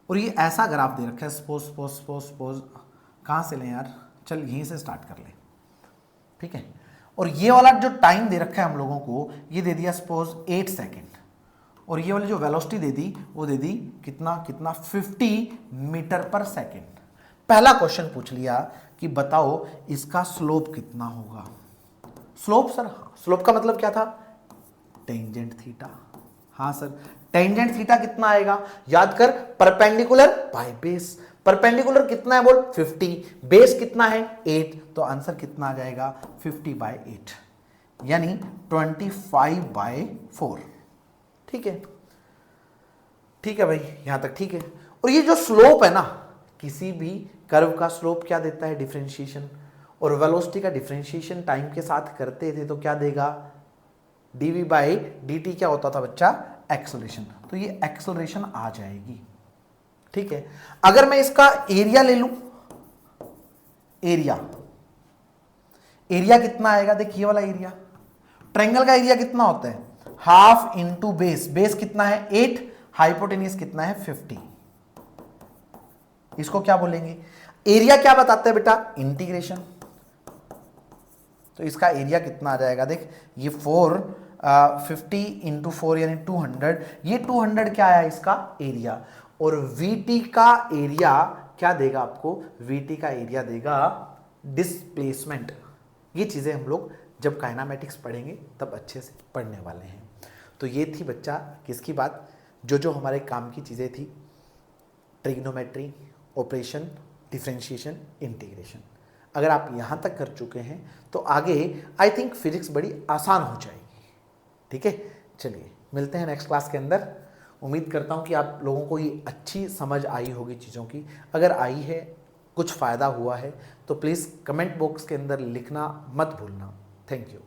और ये ऐसा ग्राफ दे रखा है, सपोज कहाँ से लें यार, चल यहीं से स्टार्ट कर लें। ठीक है, और ये वाला जो टाइम दे रखा है हम लोगों को, ये दे दिया सपोज 8 सेकेंड, और ये वाली जो वेलोसिटी दे दी वो दे दी कितना 50 मीटर/सेकेंड। पहला क्वेश्चन पूछ लिया कि बताओ इसका स्लोप कितना होगा। स्लोप सर, हाँ स्लोप का मतलब क्या था, टेंजेंट थीटा। हाँ सर, टेंजेंट थीटा कितना आएगा, याद कर परपेंडिकुलर बाय बेस, परपेंडिकुलर कितना है बोल 50, बेस कितना है 8, तो आंसर कितना आ जाएगा 50/8 यानी 25/4। ठीक है, ठीक है भाई, यहां तक ठीक है। और ये जो स्लोप है ना, किसी भी कर्व का स्लोप क्या देता है डिफरेंशिएशन, और वेलोसिटी का डिफरेंशिएशन टाइम के साथ करते थे तो क्या देगा dv/dt क्या होता था बच्चा एक्सेलरेशन, तो ये एक्सेलरेशन आ जाएगी। ठीक है, अगर मैं इसका एरिया ले लूं, एरिया कितना आएगा, देखिए ये वाला एरिया, ट्रायंगल का एरिया कितना होता है हाफ इंटू बेस, बेस कितना है 8, हाइपोटेन्यूज कितना है 50, इसको क्या बोलेंगे, एरिया क्या बताता है बेटा इंटीग्रेशन, तो इसका एरिया कितना आ जाएगा, देख ये 50 इंटू 4 यानी 200, ये 200 क्या आया इसका एरिया, और VT का एरिया क्या देगा आपको, VT का एरिया देगा डिस्प्लेसमेंट। ये चीजें हम लोग जब काइनामेटिक्स पढ़ेंगे तब अच्छे से पढ़ने वाले हैं। तो ये थी बच्चा किसकी बात, जो हमारे काम की चीजें थी, ट्रिग्नोमेट्री, ऑपरेशन, डिफरेंशिएशन, इंटीग्रेशन। अगर आप यहाँ तक कर चुके हैं तो आगे आई थिंक फिजिक्स बड़ी आसान हो जाएगी। ठीक है, चलिए मिलते हैं नेक्स्ट क्लास के अंदर। उम्मीद करता हूँ कि आप लोगों को ये अच्छी समझ आई होगी चीज़ों की। अगर आई है, कुछ फ़ायदा हुआ है तो प्लीज़ कमेंट बॉक्स के अंदर लिखना मत भूलना। Thank you.